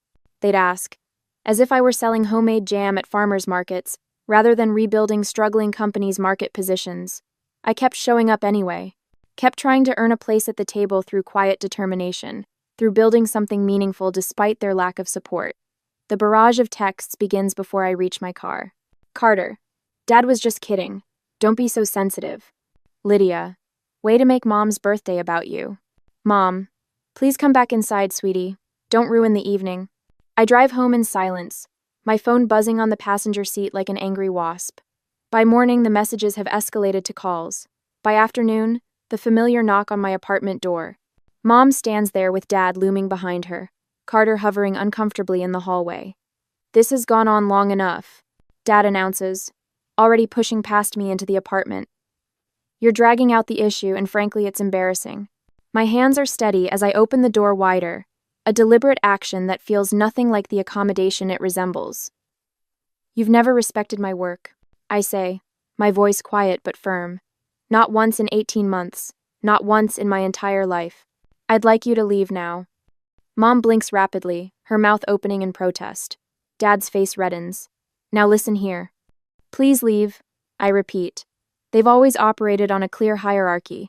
they'd ask, as if I were selling homemade jam at farmers markets, rather than rebuilding struggling companies' market positions. I kept showing up anyway, kept trying to earn a place at the table through quiet determination, through building something meaningful despite their lack of support. The barrage of texts begins before I reach my car. "Carter, Dad was just kidding. Don't be so sensitive." "Lydia, way to make Mom's birthday about you." "Mom, please come back inside, sweetie. Don't ruin the evening." I drive home in silence, my phone buzzing on the passenger seat like an angry wasp. By morning, the messages have escalated to calls. By afternoon, the familiar knock on my apartment door. Mom stands there with Dad looming behind her, Carter hovering uncomfortably in the hallway. "This has gone on long enough," Dad announces, already pushing past me into the apartment. "You're dragging out the issue, and frankly, it's embarrassing." My hands are steady as I open the door wider, a deliberate action that feels nothing like the accommodation it resembles. You've never respected my work, I say, my voice quiet but firm. Not once in 18 months, not once in my entire life. I'd like you to leave now. Mom blinks rapidly, her mouth opening in protest. Dad's face reddens. Now listen here. Please leave, I repeat. They've always operated on a clear hierarchy.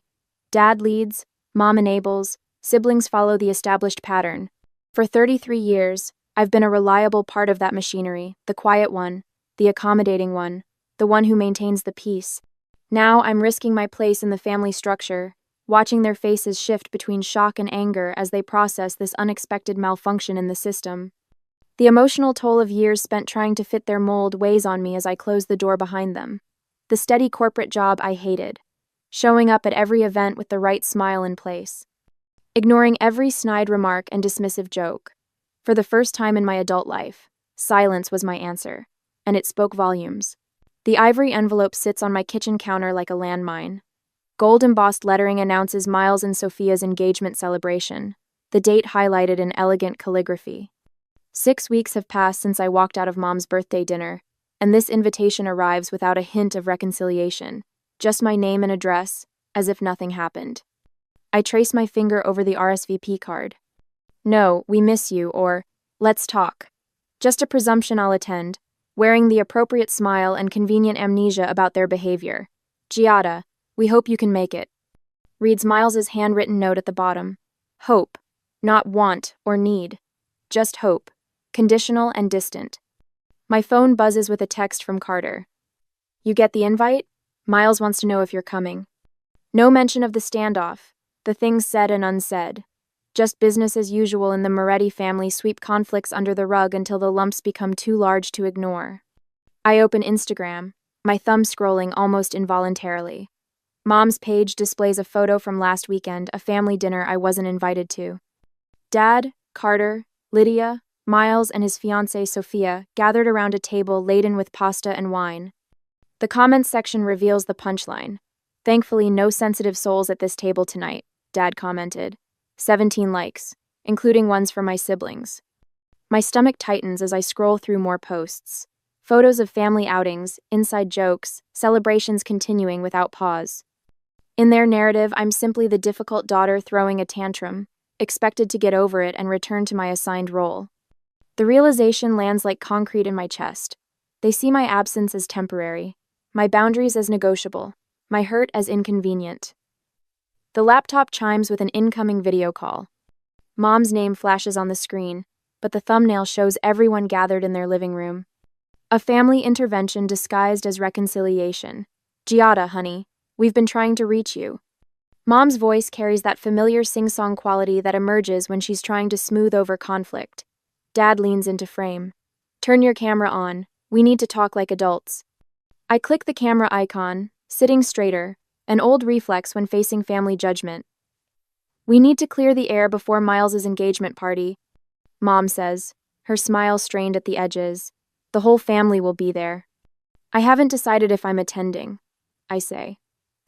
Dad leads, Mom enables, siblings follow the established pattern. For 33 years, I've been a reliable part of that machinery, the quiet one, the accommodating one, the one who maintains the peace. Now I'm risking my place in the family structure, watching their faces shift between shock and anger as they process this unexpected malfunction in the system. The emotional toll of years spent trying to fit their mold weighs on me as I close the door behind them. The steady corporate job I hated, showing up at every event with the right smile in place, ignoring every snide remark and dismissive joke. For the first time in my adult life, silence was my answer, and it spoke volumes. The ivory envelope sits on my kitchen counter like a landmine. Gold-embossed lettering announces Miles and Sophia's engagement celebration, the date highlighted in elegant calligraphy. 6 weeks have passed since I walked out of Mom's birthday dinner, and this invitation arrives without a hint of reconciliation, just my name and address, as if nothing happened. I trace my finger over the RSVP card. No, we miss you, or let's talk. Just a presumption I'll attend, wearing the appropriate smile and convenient amnesia about their behavior. Giada, we hope you can make it. Reads Miles's handwritten note at the bottom. Hope, not want or need. Just hope, conditional and distant. My phone buzzes with a text from Carter. You get the invite? Miles wants to know if you're coming. No mention of the standoff, the things said and unsaid. Just business as usual, and the Moretti family sweep conflicts under the rug until the lumps become too large to ignore. I open Instagram, my thumb scrolling almost involuntarily. Mom's page displays a photo from last weekend, a family dinner I wasn't invited to. Dad, Carter, Lydia, Miles, and his fiancée Sophia gathered around a table laden with pasta and wine. The comments section reveals the punchline. Thankfully, no sensitive souls at this table tonight, Dad commented. 17 likes, including ones from my siblings. My stomach tightens as I scroll through more posts. Photos of family outings, inside jokes, celebrations continuing without pause. In their narrative, I'm simply the difficult daughter throwing a tantrum, expected to get over it and return to my assigned role. The realization lands like concrete in my chest. They see my absence as temporary, my boundaries as negotiable, my hurt as inconvenient. The laptop chimes with an incoming video call. Mom's name flashes on the screen, but the thumbnail shows everyone gathered in their living room. A family intervention disguised as reconciliation. Giada, honey, we've been trying to reach you. Mom's voice carries that familiar sing-song quality that emerges when she's trying to smooth over conflict. Dad leans into frame. Turn your camera on. We need to talk like adults. I click the camera icon, sitting straighter, an old reflex when facing family judgment. We need to clear the air before Miles's engagement party, Mom says, her smile strained at the edges. The whole family will be there. I haven't decided if I'm attending, I say.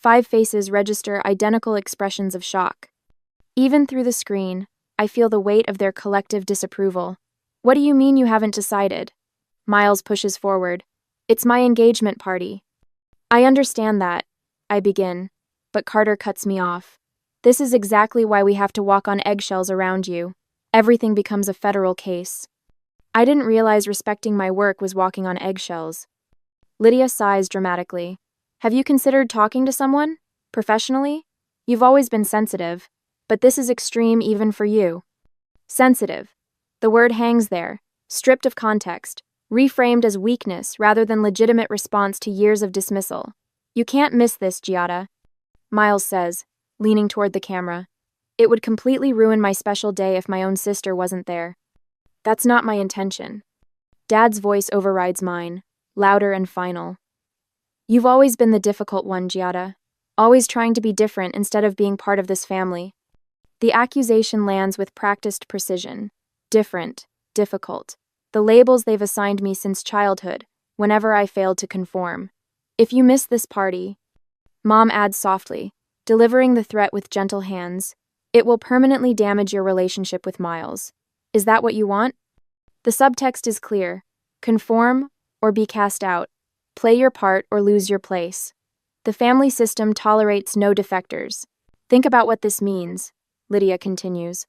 5 faces register identical expressions of shock. Even through the screen, I feel the weight of their collective disapproval. What do you mean you haven't decided? Miles pushes forward. It's my engagement party. I understand that, I begin, but Carter cuts me off. This is exactly why we have to walk on eggshells around you. Everything becomes a federal case. I didn't realize respecting my work was walking on eggshells. Lydia sighs dramatically. Have you considered talking to someone? Professionally? You've always been sensitive, but this is extreme even for you. Sensitive. The word hangs there, stripped of context, reframed as weakness rather than legitimate response to years of dismissal. You can't miss this, Giada, Miles says, leaning toward the camera. It would completely ruin my special day if my own sister wasn't there. That's not my intention. Dad's voice overrides mine, louder and final. You've always been the difficult one, Giada, always trying to be different instead of being part of this family. The accusation lands with practiced precision. Different, difficult. The labels they've assigned me since childhood, whenever I failed to conform. If you miss this party, Mom adds softly, delivering the threat with gentle hands, it will permanently damage your relationship with Miles. Is that what you want? The subtext is clear. Conform or be cast out. Play your part or lose your place. The family system tolerates no defectors. Think about what this means, Lydia continues.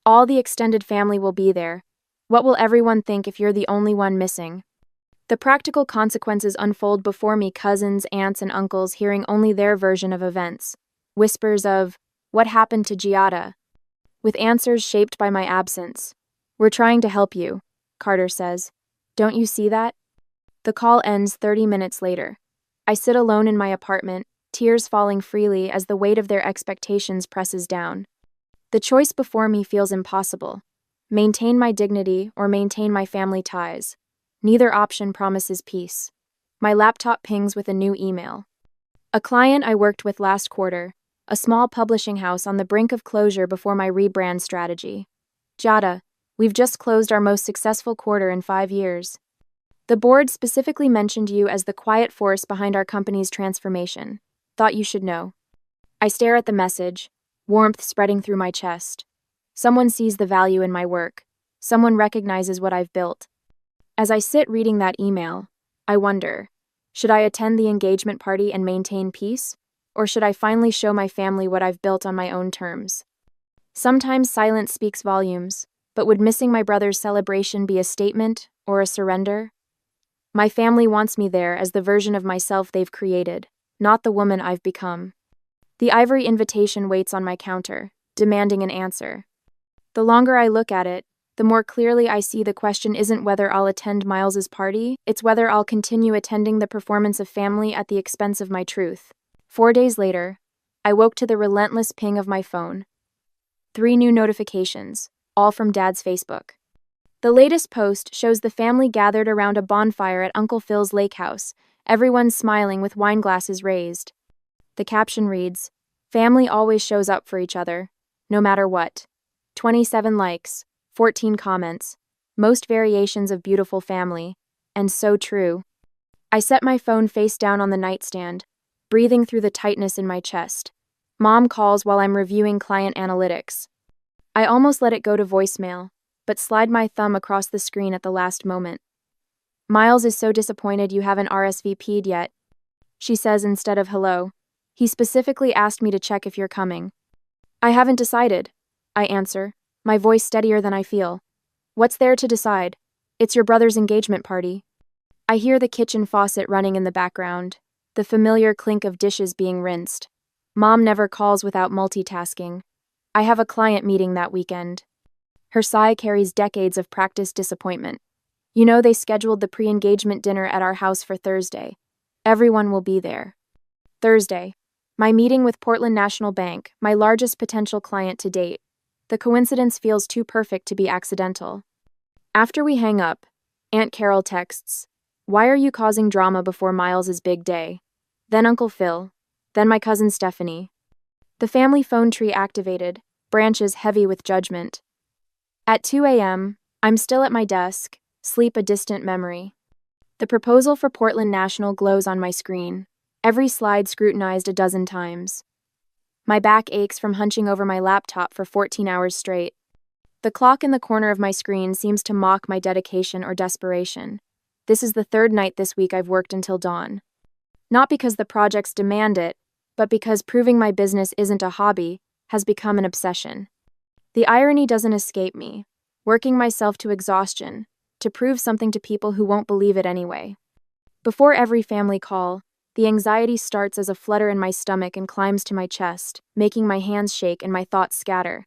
All the extended family will be there. What will everyone think if you're the only one missing? The practical consequences unfold before me, cousins, aunts, and uncles hearing only their version of events. Whispers of, "What happened to Giada?" With answers shaped by my absence. "We're trying to help you," Carter says. "Don't you see that?" The call ends 30 minutes later. I sit alone in my apartment, tears falling freely as the weight of their expectations presses down. The choice before me feels impossible. Maintain my dignity or maintain my family ties. Neither option promises peace. My laptop pings with a new email. A client I worked with last quarter, a small publishing house on the brink of closure before my rebrand strategy. "Giada, we've just closed our most successful quarter in 5 years. The board specifically mentioned you as the quiet force behind our company's transformation. Thought you should know." I stare at the message, warmth spreading through my chest. Someone sees the value in my work. Someone recognizes what I've built. As I sit reading that email, I wonder, should I attend the engagement party and maintain peace? Or should I finally show my family what I've built on my own terms? Sometimes silence speaks volumes, but would missing my brother's celebration be a statement or a surrender? My family wants me there as the version of myself they've created, not the woman I've become. The ivory invitation waits on my counter, demanding an answer. The longer I look at it, the more clearly I see the question isn't whether I'll attend Miles's party, it's whether I'll continue attending the performance of family at the expense of my truth. 4 days later, I woke to the relentless ping of my phone. 3 new notifications, all from Dad's Facebook. The latest post shows the family gathered around a bonfire at Uncle Phil's lake house, everyone smiling with wine glasses raised. The caption reads, "Family always shows up for each other, no matter what." 27 likes, 14 comments, most variations of beautiful family, and so true. I set my phone face down on the nightstand, breathing through the tightness in my chest. Mom calls while I'm reviewing client analytics. I almost let it go to voicemail, but slide my thumb across the screen at the last moment. "Miles is so disappointed you haven't RSVP'd yet," she says instead of hello. "He specifically asked me to check if you're coming." "I haven't decided," I answer, my voice steadier than I feel. "What's there to decide? It's your brother's engagement party." I hear the kitchen faucet running in the background, the familiar clink of dishes being rinsed. Mom never calls without multitasking. I have a client meeting that weekend. Her sigh carries decades of practiced disappointment. "You know they scheduled the pre-engagement dinner at our house for Thursday. Everyone will be there." Thursday. My meeting with Portland National Bank, my largest potential client to date. The coincidence feels too perfect to be accidental. After we hang up, Aunt Carol texts, "Why are you causing drama before Miles's big day?" Then Uncle Phil. Then my cousin Stephanie. The family phone tree activated, branches heavy with judgment. At 2 a.m., I'm still at my desk, sleep a distant memory. The proposal for Portland National glows on my screen, every slide scrutinized a dozen times. My back aches from hunching over my laptop for 14 hours straight. The clock in the corner of my screen seems to mock my dedication or desperation. This is the 3rd night this week I've worked until dawn. Not because the projects demand it, but because proving my business isn't a hobby has become an obsession. The irony doesn't escape me, working myself to exhaustion, to prove something to people who won't believe it anyway. Before every family call, the anxiety starts as a flutter in my stomach and climbs to my chest, making my hands shake and my thoughts scatter.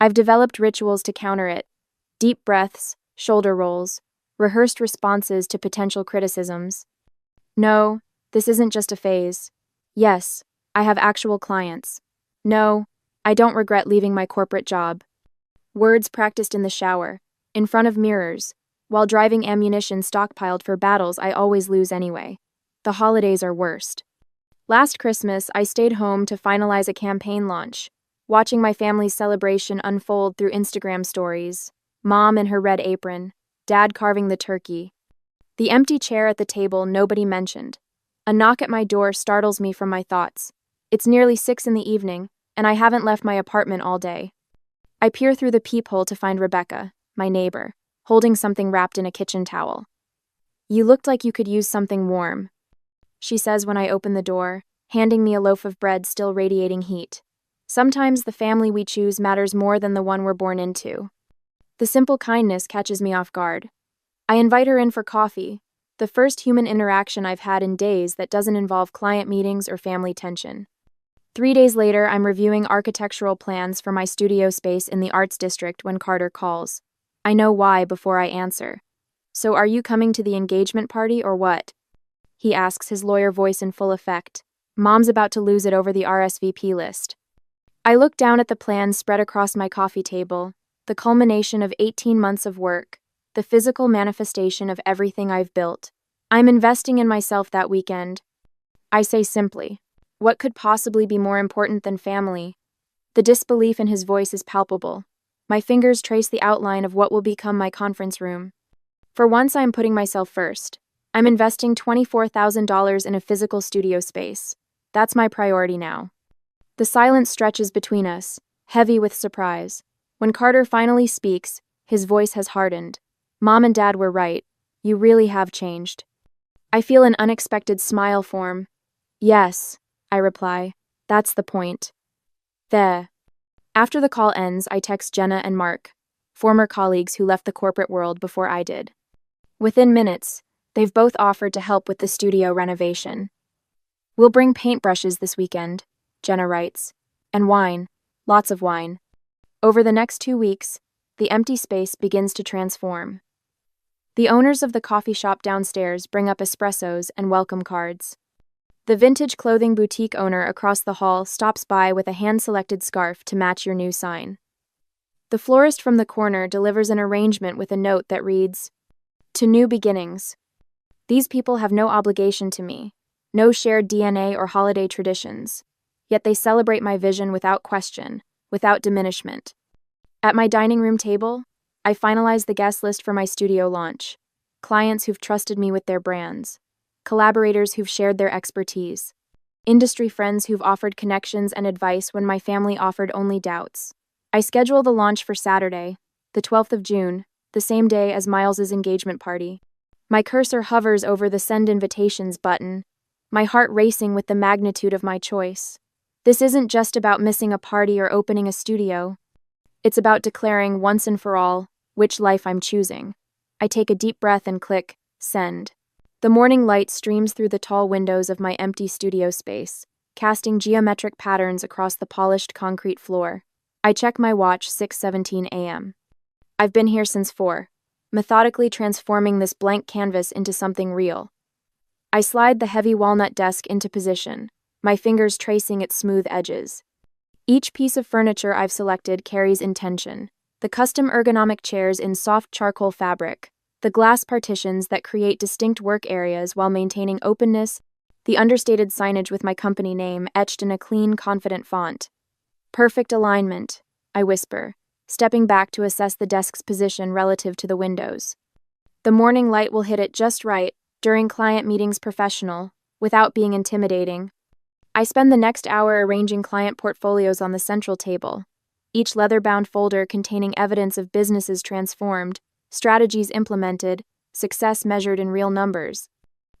I've developed rituals to counter it. Deep breaths, shoulder rolls, rehearsed responses to potential criticisms. No, this isn't just a phase. Yes, I have actual clients. No, I don't regret leaving my corporate job. Words practiced in the shower, in front of mirrors, while driving ammunition stockpiled for battles I always lose anyway. The holidays are worst. Last Christmas, I stayed home to finalize a campaign launch, watching my family's celebration unfold through Instagram stories. Mom in her red apron, Dad carving the turkey. The empty chair at the table nobody mentioned. A knock at my door startles me from my thoughts. It's nearly 6 in the evening, and I haven't left my apartment all day. I peer through the peephole to find Rebecca, my neighbor, holding something wrapped in a kitchen towel. "You looked like you could use something warm," she says when I open the door, handing me a loaf of bread still radiating heat. Sometimes the family we choose matters more than the one we're born into. The simple kindness catches me off guard. I invite her in for coffee, the first human interaction I've had in days that doesn't involve client meetings or family tension. 3 days later, I'm reviewing architectural plans for my studio space in the Arts District when Carter calls. I know why before I answer. "So are you coming to the engagement party or what?" he asks, his lawyer voice in full effect. Mom's about to lose it over the RSVP list. I look down at the plans spread across my coffee table, the culmination of 18 months of work, the physical manifestation of everything I've built. I'm investing in myself that weekend. I say simply, what could possibly be more important than family? The disbelief in his voice is palpable. My fingers trace the outline of what will become my conference room. For once, I'm putting myself first. I'm investing $24,000 in a physical studio space. That's my priority now. The silence stretches between us, heavy with surprise. When Carter finally speaks, his voice has hardened. "Mom and Dad were right. You really have changed." I feel an unexpected smile form. "Yes," I reply. "That's the point." There. After the call ends, I text Jenna and Mark, former colleagues who left the corporate world before I did. Within minutes, they've both offered to help with the studio renovation. "We'll bring paintbrushes this weekend," Jenna writes, "and wine, lots of wine." Over the next 2 weeks, the empty space begins to transform. The owners of the coffee shop downstairs bring up espressos and welcome cards. The vintage clothing boutique owner across the hall stops by with a hand-selected scarf to match your new sign. The florist from the corner delivers an arrangement with a note that reads, "To new beginnings." These people have no obligation to me, no shared DNA or holiday traditions, yet they celebrate my vision without question, without diminishment. At my dining room table, I finalize the guest list for my studio launch. Clients who've trusted me with their brands, collaborators who've shared their expertise, industry friends who've offered connections and advice when my family offered only doubts. I schedule the launch for Saturday, the 12th of June, the same day as Miles's engagement party. My cursor hovers over the Send Invitations button, my heart racing with the magnitude of my choice. This isn't just about missing a party or opening a studio. It's about declaring once and for all which life I'm choosing. I take a deep breath and click Send. The morning light streams through the tall windows of my empty studio space, casting geometric patterns across the polished concrete floor. I check my watch, 6:17 a.m. I've been here since 4, methodically transforming this blank canvas into something real. I slide the heavy walnut desk into position, my fingers tracing its smooth edges. Each piece of furniture I've selected carries intention. The custom ergonomic chairs in soft charcoal fabric, the glass partitions that create distinct work areas while maintaining openness, the understated signage with my company name etched in a clean, confident font. "Perfect alignment," I whisper, stepping back to assess the desk's position relative to the windows. The morning light will hit it just right, during client meetings professional, without being intimidating. I spend the next hour arranging client portfolios on the central table, each leather-bound folder containing evidence of businesses transformed, strategies implemented, success measured in real numbers.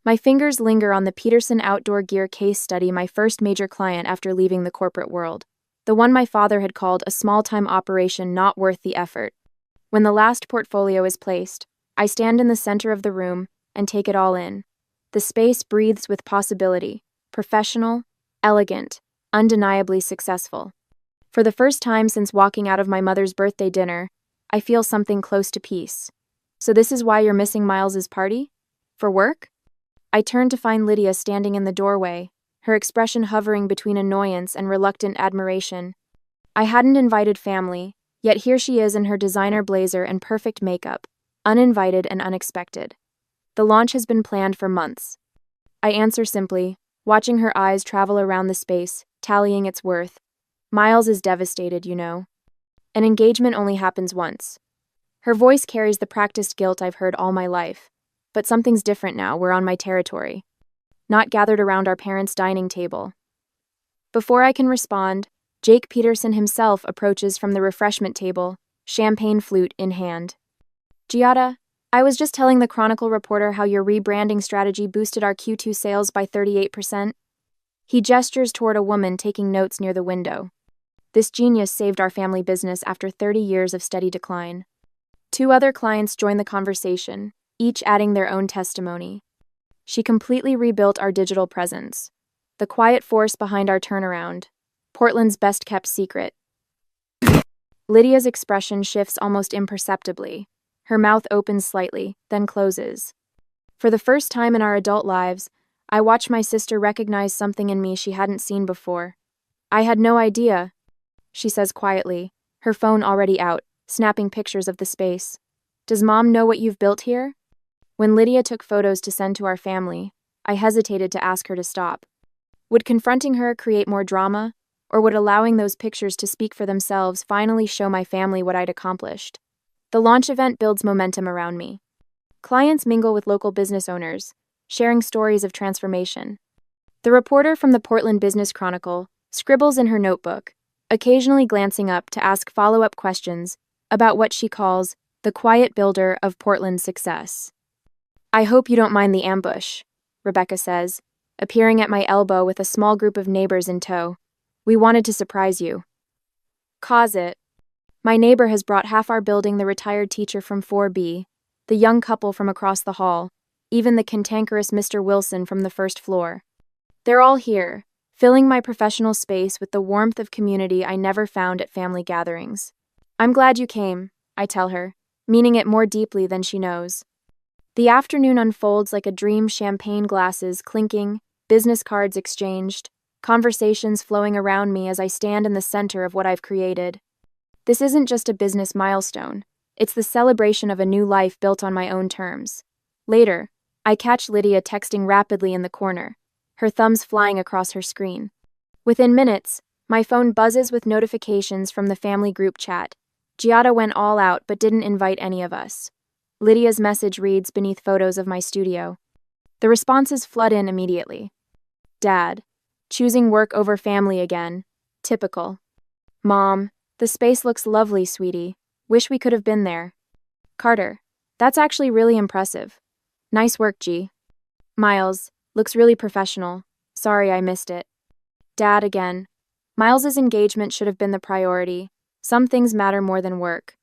My fingers linger on the Peterson outdoor gear case study, my first major client after leaving the corporate world. The one my father had called a small-time operation not worth the effort. When the last portfolio is placed, I stand in the center of the room and take it all in. The space breathes with possibility, professional, elegant, undeniably successful. For the first time since walking out of my mother's birthday dinner, I feel something close to peace. "So this is why you're missing Miles's party? For work?" I turn to find Lydia standing in the doorway, her expression hovering between annoyance and reluctant admiration. I hadn't invited family, yet here she is in her designer blazer and perfect makeup, uninvited and unexpected. The launch has been planned for months. I answer simply, watching her eyes travel around the space, tallying its worth. "Miles is devastated, you know. An engagement only happens once." Her voice carries the practiced guilt I've heard all my life. But something's different now, we're on my territory. Not gathered around our parents' dining table. Before I can respond, Jake Peterson himself approaches from the refreshment table, champagne flute in hand. Giada, I was just telling the Chronicle reporter how your rebranding strategy boosted our Q2 sales by 38%. He gestures toward a woman taking notes near the window. This genius saved our family business after 30 years of steady decline. Two other clients joined the conversation, each adding their own testimony. She completely rebuilt our digital presence. The quiet force behind our turnaround. Portland's best-kept secret. Lydia's expression shifts almost imperceptibly. Her mouth opens slightly, then closes. For the first time in our adult lives, I watch my sister recognize something in me she hadn't seen before. I had no idea, she says quietly, her phone already out, snapping pictures of the space. Does Mom know what you've built here? When Lydia took photos to send to our family, I hesitated to ask her to stop. Would confronting her create more drama, or would allowing those pictures to speak for themselves finally show my family what I'd accomplished? The launch event builds momentum around me. Clients mingle with local business owners, sharing stories of transformation. The reporter from the Portland Business Chronicle scribbles in her notebook, occasionally glancing up to ask follow-up questions about what she calls the quiet builder of Portland's success. I hope you don't mind the ambush, Rebecca says, appearing at my elbow with a small group of neighbors in tow. We wanted to surprise you. Cause it. My neighbor has brought half our building, the retired teacher from 4B, the young couple from across the hall, even the cantankerous Mr. Wilson from the first floor. They're all here, filling my professional space with the warmth of community I never found at family gatherings. I'm glad you came, I tell her, meaning it more deeply than she knows. The afternoon unfolds like a dream, champagne glasses clinking, business cards exchanged, conversations flowing around me as I stand in the center of what I've created. This isn't just a business milestone, it's the celebration of a new life built on my own terms. Later, I catch Lydia texting rapidly in the corner, her thumbs flying across her screen. Within minutes, my phone buzzes with notifications from the family group chat. Giada went all out but didn't invite any of us. Lydia's message reads beneath photos of my studio. The responses flood in immediately. Dad. Choosing work over family again. Typical. Mom. The space looks lovely, sweetie. Wish we could have been there. Carter. That's actually really impressive. Nice work, G. Miles. Looks really professional. Sorry I missed it. Dad again. Miles's engagement should have been the priority. Some things matter more than work.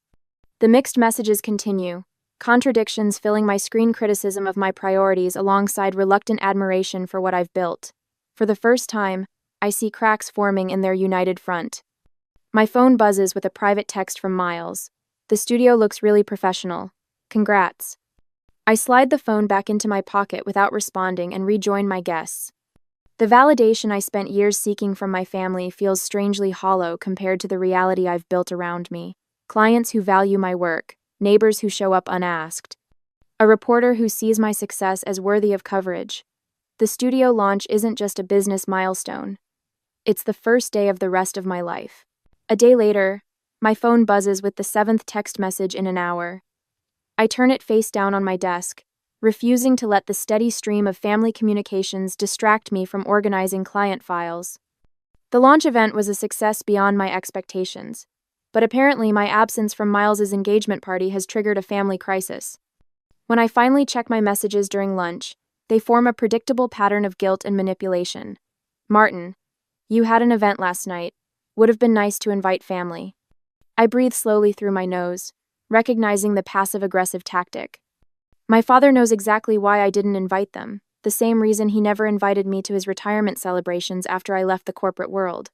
The mixed messages continue, contradictions filling my screen, criticism of my priorities alongside reluctant admiration for what I've built. For the first time, I see cracks forming in their united front. My phone buzzes with a private text from Miles. The studio looks really professional. Congrats. I slide the phone back into my pocket without responding and rejoin my guests. The validation I spent years seeking from my family feels strangely hollow compared to the reality I've built around me. Clients who value my work, neighbors who show up unasked, a reporter who sees my success as worthy of coverage. The studio launch isn't just a business milestone. It's the first day of the rest of my life. A day later, my phone buzzes with the 7th text message in an hour. I turn it face down on my desk, refusing to let the steady stream of family communications distract me from organizing client files. The launch event was a success beyond my expectations, but apparently my absence from Miles's engagement party has triggered a family crisis. When I finally check my messages during lunch, they form a predictable pattern of guilt and manipulation. Martin, you had an event last night. Would have been nice to invite family. I breathe slowly through my nose, recognizing the passive-aggressive tactic. My father knows exactly why I didn't invite them, the same reason he never invited me to his retirement celebrations after I left the corporate world.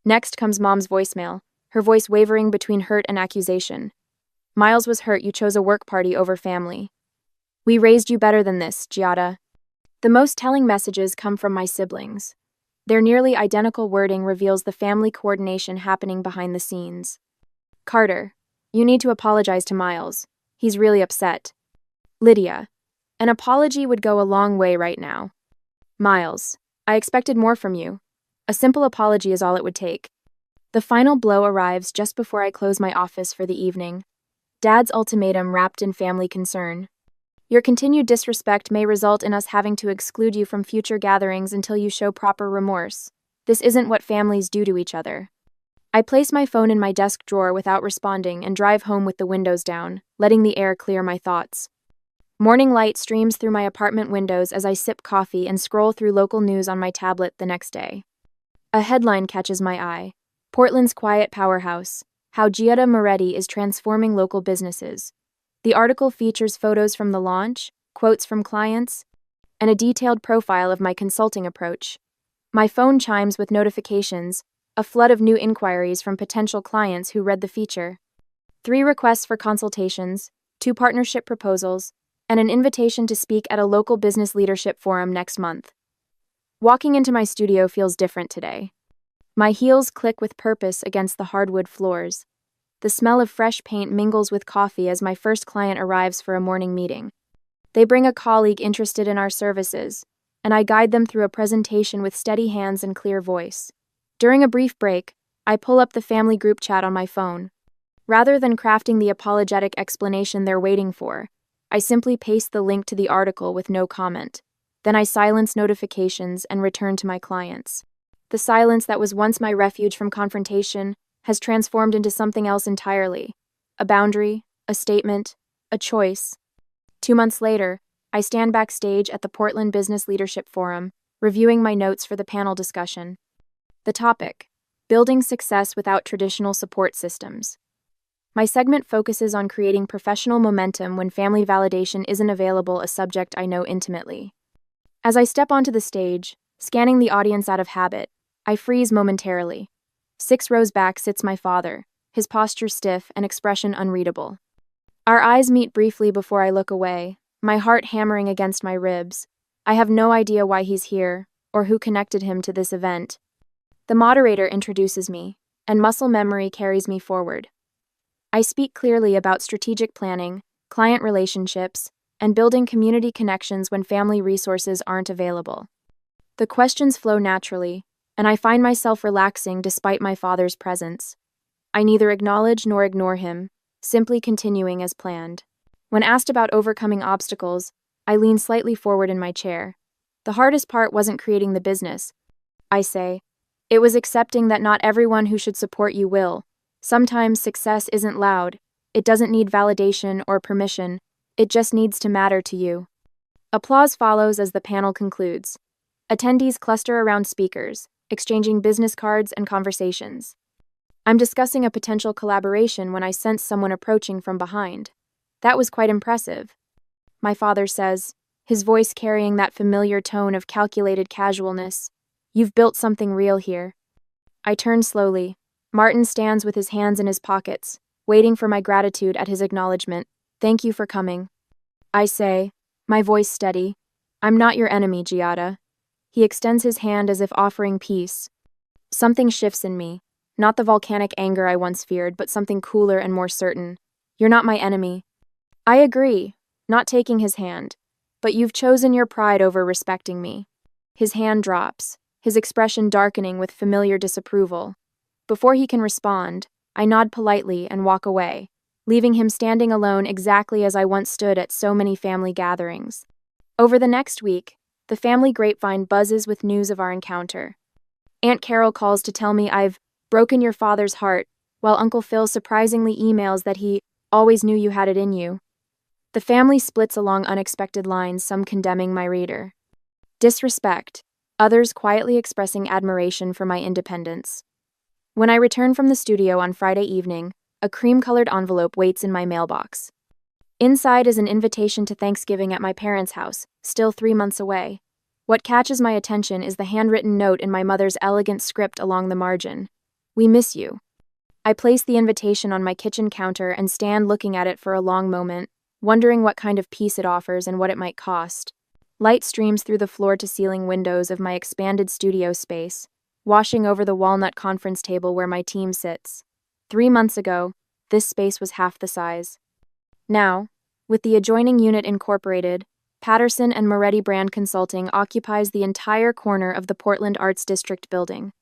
Next comes Mom's voicemail, her voice wavering between hurt and accusation. Miles was hurt you chose a work party over family. We raised you better than this, Giada. The most telling messages come from my siblings. Their nearly identical wording reveals the family coordination happening behind the scenes. Carter, you need to apologize to Miles. He's really upset. Lydia, an apology would go a long way right now. Miles, I expected more from you. A simple apology is all it would take. The final blow arrives just before I close my office for the evening. Dad's ultimatum wrapped in family concern. Your continued disrespect may result in us having to exclude you from future gatherings until you show proper remorse. This isn't what families do to each other. I place my phone in my desk drawer without responding and drive home with the windows down, letting the air clear my thoughts. Morning light streams through my apartment windows as I sip coffee and scroll through local news on my tablet the next day. A headline catches my eye. Portland's quiet powerhouse, how Giada Moretti is transforming local businesses. The article features photos from the launch, quotes from clients, and a detailed profile of my consulting approach. My phone chimes with notifications, a flood of new inquiries from potential clients who read the feature. 3 requests for consultations, 2 partnership proposals, and an invitation to speak at a local business leadership forum next month. Walking into my studio feels different today. My heels click with purpose against the hardwood floors. The smell of fresh paint mingles with coffee as my first client arrives for a morning meeting. They bring a colleague interested in our services, and I guide them through a presentation with steady hands and clear voice. During a brief break, I pull up the family group chat on my phone. Rather than crafting the apologetic explanation they're waiting for, I simply paste the link to the article with no comment. Then I silence notifications and return to my clients. The silence that was once my refuge from confrontation has transformed into something else entirely. A boundary, a statement, a choice. 2 months later, I stand backstage at the Portland Business Leadership Forum, reviewing my notes for the panel discussion. The topic: Building Success Without Traditional Support Systems. My segment focuses on creating professional momentum when family validation isn't available, a subject I know intimately. As I step onto the stage, scanning the audience out of habit, I freeze momentarily. 6 rows back sits my father, his posture stiff and expression unreadable. Our eyes meet briefly before I look away, my heart hammering against my ribs. I have no idea why he's here, or who connected him to this event. The moderator introduces me, and muscle memory carries me forward. I speak clearly about strategic planning, client relationships, and building community connections when family resources aren't available. The questions flow naturally, and I find myself relaxing despite my father's presence. I neither acknowledge nor ignore him, simply continuing as planned. When asked about overcoming obstacles, I lean slightly forward in my chair. The hardest part wasn't creating the business, I say. It was accepting that not everyone who should support you will. Sometimes success isn't loud. It doesn't need validation or permission. It just needs to matter to you. Applause follows as the panel concludes. Attendees cluster around speakers, exchanging business cards and conversations. I'm discussing a potential collaboration when I sense someone approaching from behind. That was quite impressive, my father says, his voice carrying that familiar tone of calculated casualness. You've built something real here. I turn slowly. Martin stands with his hands in his pockets, waiting for my gratitude at his acknowledgement. Thank you for coming, I say, my voice steady. I'm not your enemy, Giada. He extends his hand as if offering peace. Something shifts in me, not the volcanic anger I once feared, but something cooler and more certain. You're not my enemy. I agree, not taking his hand, but you've chosen your pride over respecting me. His hand drops, his expression darkening with familiar disapproval. Before he can respond, I nod politely and walk away, leaving him standing alone exactly as I once stood at so many family gatherings. Over the next week, the family grapevine buzzes with news of our encounter. Aunt Carol calls to tell me I've broken your father's heart, while Uncle Phil surprisingly emails that he always knew you had it in you. The family splits along unexpected lines, some condemning my reader. Disrespect, others quietly expressing admiration for my independence. When I return from the studio on Friday evening, a cream-colored envelope waits in my mailbox. Inside is an invitation to Thanksgiving at my parents' house, still 3 months away. What catches my attention is the handwritten note in my mother's elegant script along the margin. We miss you. I place the invitation on my kitchen counter and stand looking at it for a long moment, wondering what kind of peace it offers and what it might cost. Light streams through the floor-to-ceiling windows of my expanded studio space, washing over the walnut conference table where my team sits. 3 months ago, this space was half the size. Now, with the adjoining unit incorporated, Patterson and Moretti Brand Consulting occupies the entire corner of the Portland Arts District building.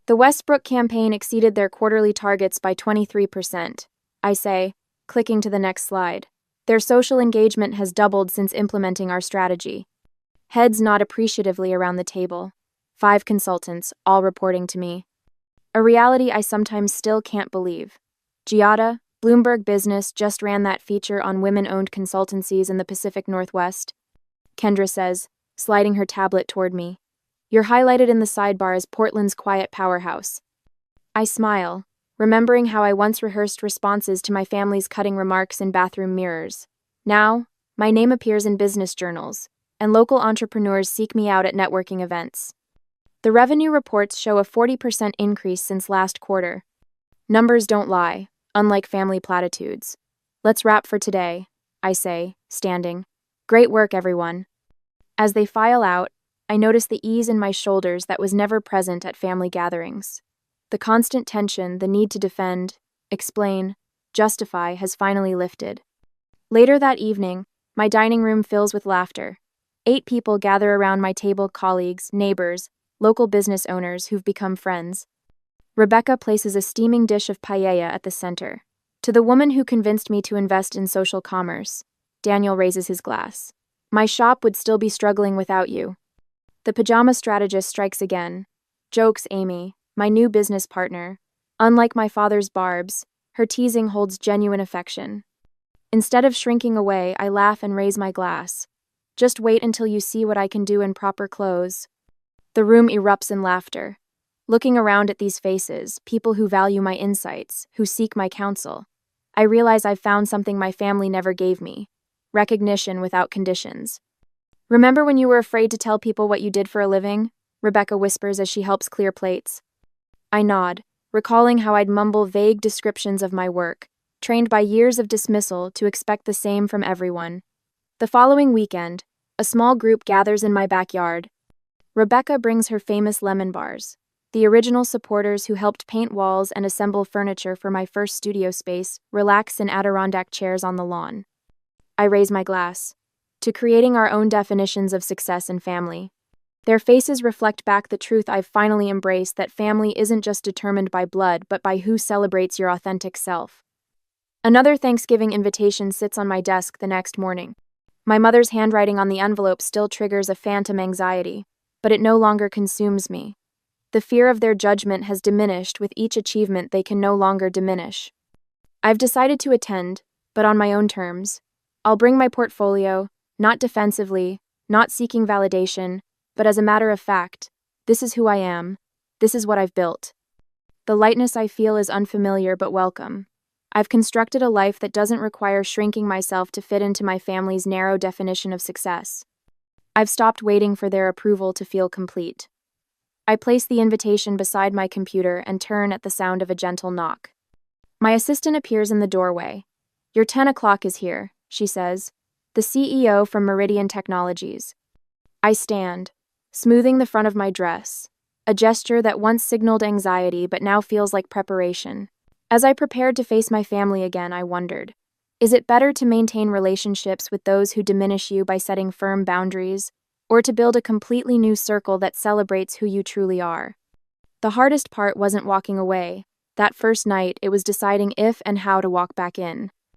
The Westbrook campaign exceeded their quarterly targets by 23%, I say, clicking to the next slide. Their social engagement has doubled since implementing our strategy. Heads nod appreciatively around the table. 5 consultants, all reporting to me. a reality I sometimes still can't believe. Giada, Bloomberg Business just ran that feature on women-owned consultancies in the Pacific Northwest. Kendra says, sliding her tablet toward me. You're highlighted in the sidebar as Portland's quiet powerhouse. I smile, remembering how I once rehearsed responses to my family's cutting remarks in bathroom mirrors. Now, my name appears in business journals, and local entrepreneurs seek me out at networking events. The revenue reports show a 40% increase since last quarter. Numbers don't lie, unlike family platitudes. Let's wrap for today, I say, standing. Great work, everyone. As they file out, I notice the ease in my shoulders that was never present at family gatherings. The constant tension, the need to defend, explain, justify has finally lifted. Later that evening, my dining room fills with laughter. 8 people gather around my table, colleagues, neighbors, local business owners who've become friends. Rebecca places a steaming dish of paella at the center. To the woman who convinced me to invest in social commerce, Daniel raises his glass. My shop would still be struggling without you. The pajama strategist strikes again. Jokes Amy, my new business partner. Unlike my father's barbs, her teasing holds genuine affection. Instead of shrinking away, I laugh and raise my glass. Just wait until you see what I can do in proper clothes. The room erupts in laughter. Looking around at these faces, people who value my insights, who seek my counsel, I realize I've found something my family never gave me: recognition without conditions. Remember when you were afraid to tell people what you did for a living? Rebecca whispers as she helps clear plates. I nod, recalling how I'd mumble vague descriptions of my work, trained by years of dismissal to expect the same from everyone. The following weekend, a small group gathers in my backyard. Rebecca brings her famous lemon bars, the original supporters who helped paint walls and assemble furniture for my first studio space, relax in Adirondack chairs on the lawn. I raise my glass to creating our own definitions of success and family. Their faces reflect back the truth I've finally embraced, that family isn't just determined by blood, but by who celebrates your authentic self. Another Thanksgiving invitation sits on my desk the next morning. My mother's handwriting on the envelope still triggers a phantom anxiety, but it no longer consumes me. The fear of their judgment has diminished with each achievement they can no longer diminish. I've decided to attend, but on my own terms. I'll bring my portfolio, not defensively, not seeking validation, but as a matter of fact. This is who I am. This is what I've built. The lightness I feel is unfamiliar but welcome. I've constructed a life that doesn't require shrinking myself to fit into my family's narrow definition of success. I've stopped waiting for their approval to feel complete. I place the invitation beside my computer and turn at the sound of a gentle knock. My assistant appears in the doorway. Your 10 o'clock is here, she says. The CEO from Meridian Technologies. I stand, smoothing the front of my dress, a gesture that once signaled anxiety but now feels like preparation. As I prepared to face my family again, I wondered, is it better to maintain relationships with those who diminish you by setting firm boundaries, or to build a completely new circle that celebrates who you truly are? The hardest part wasn't walking away. That first night, it was deciding if and how to walk back in.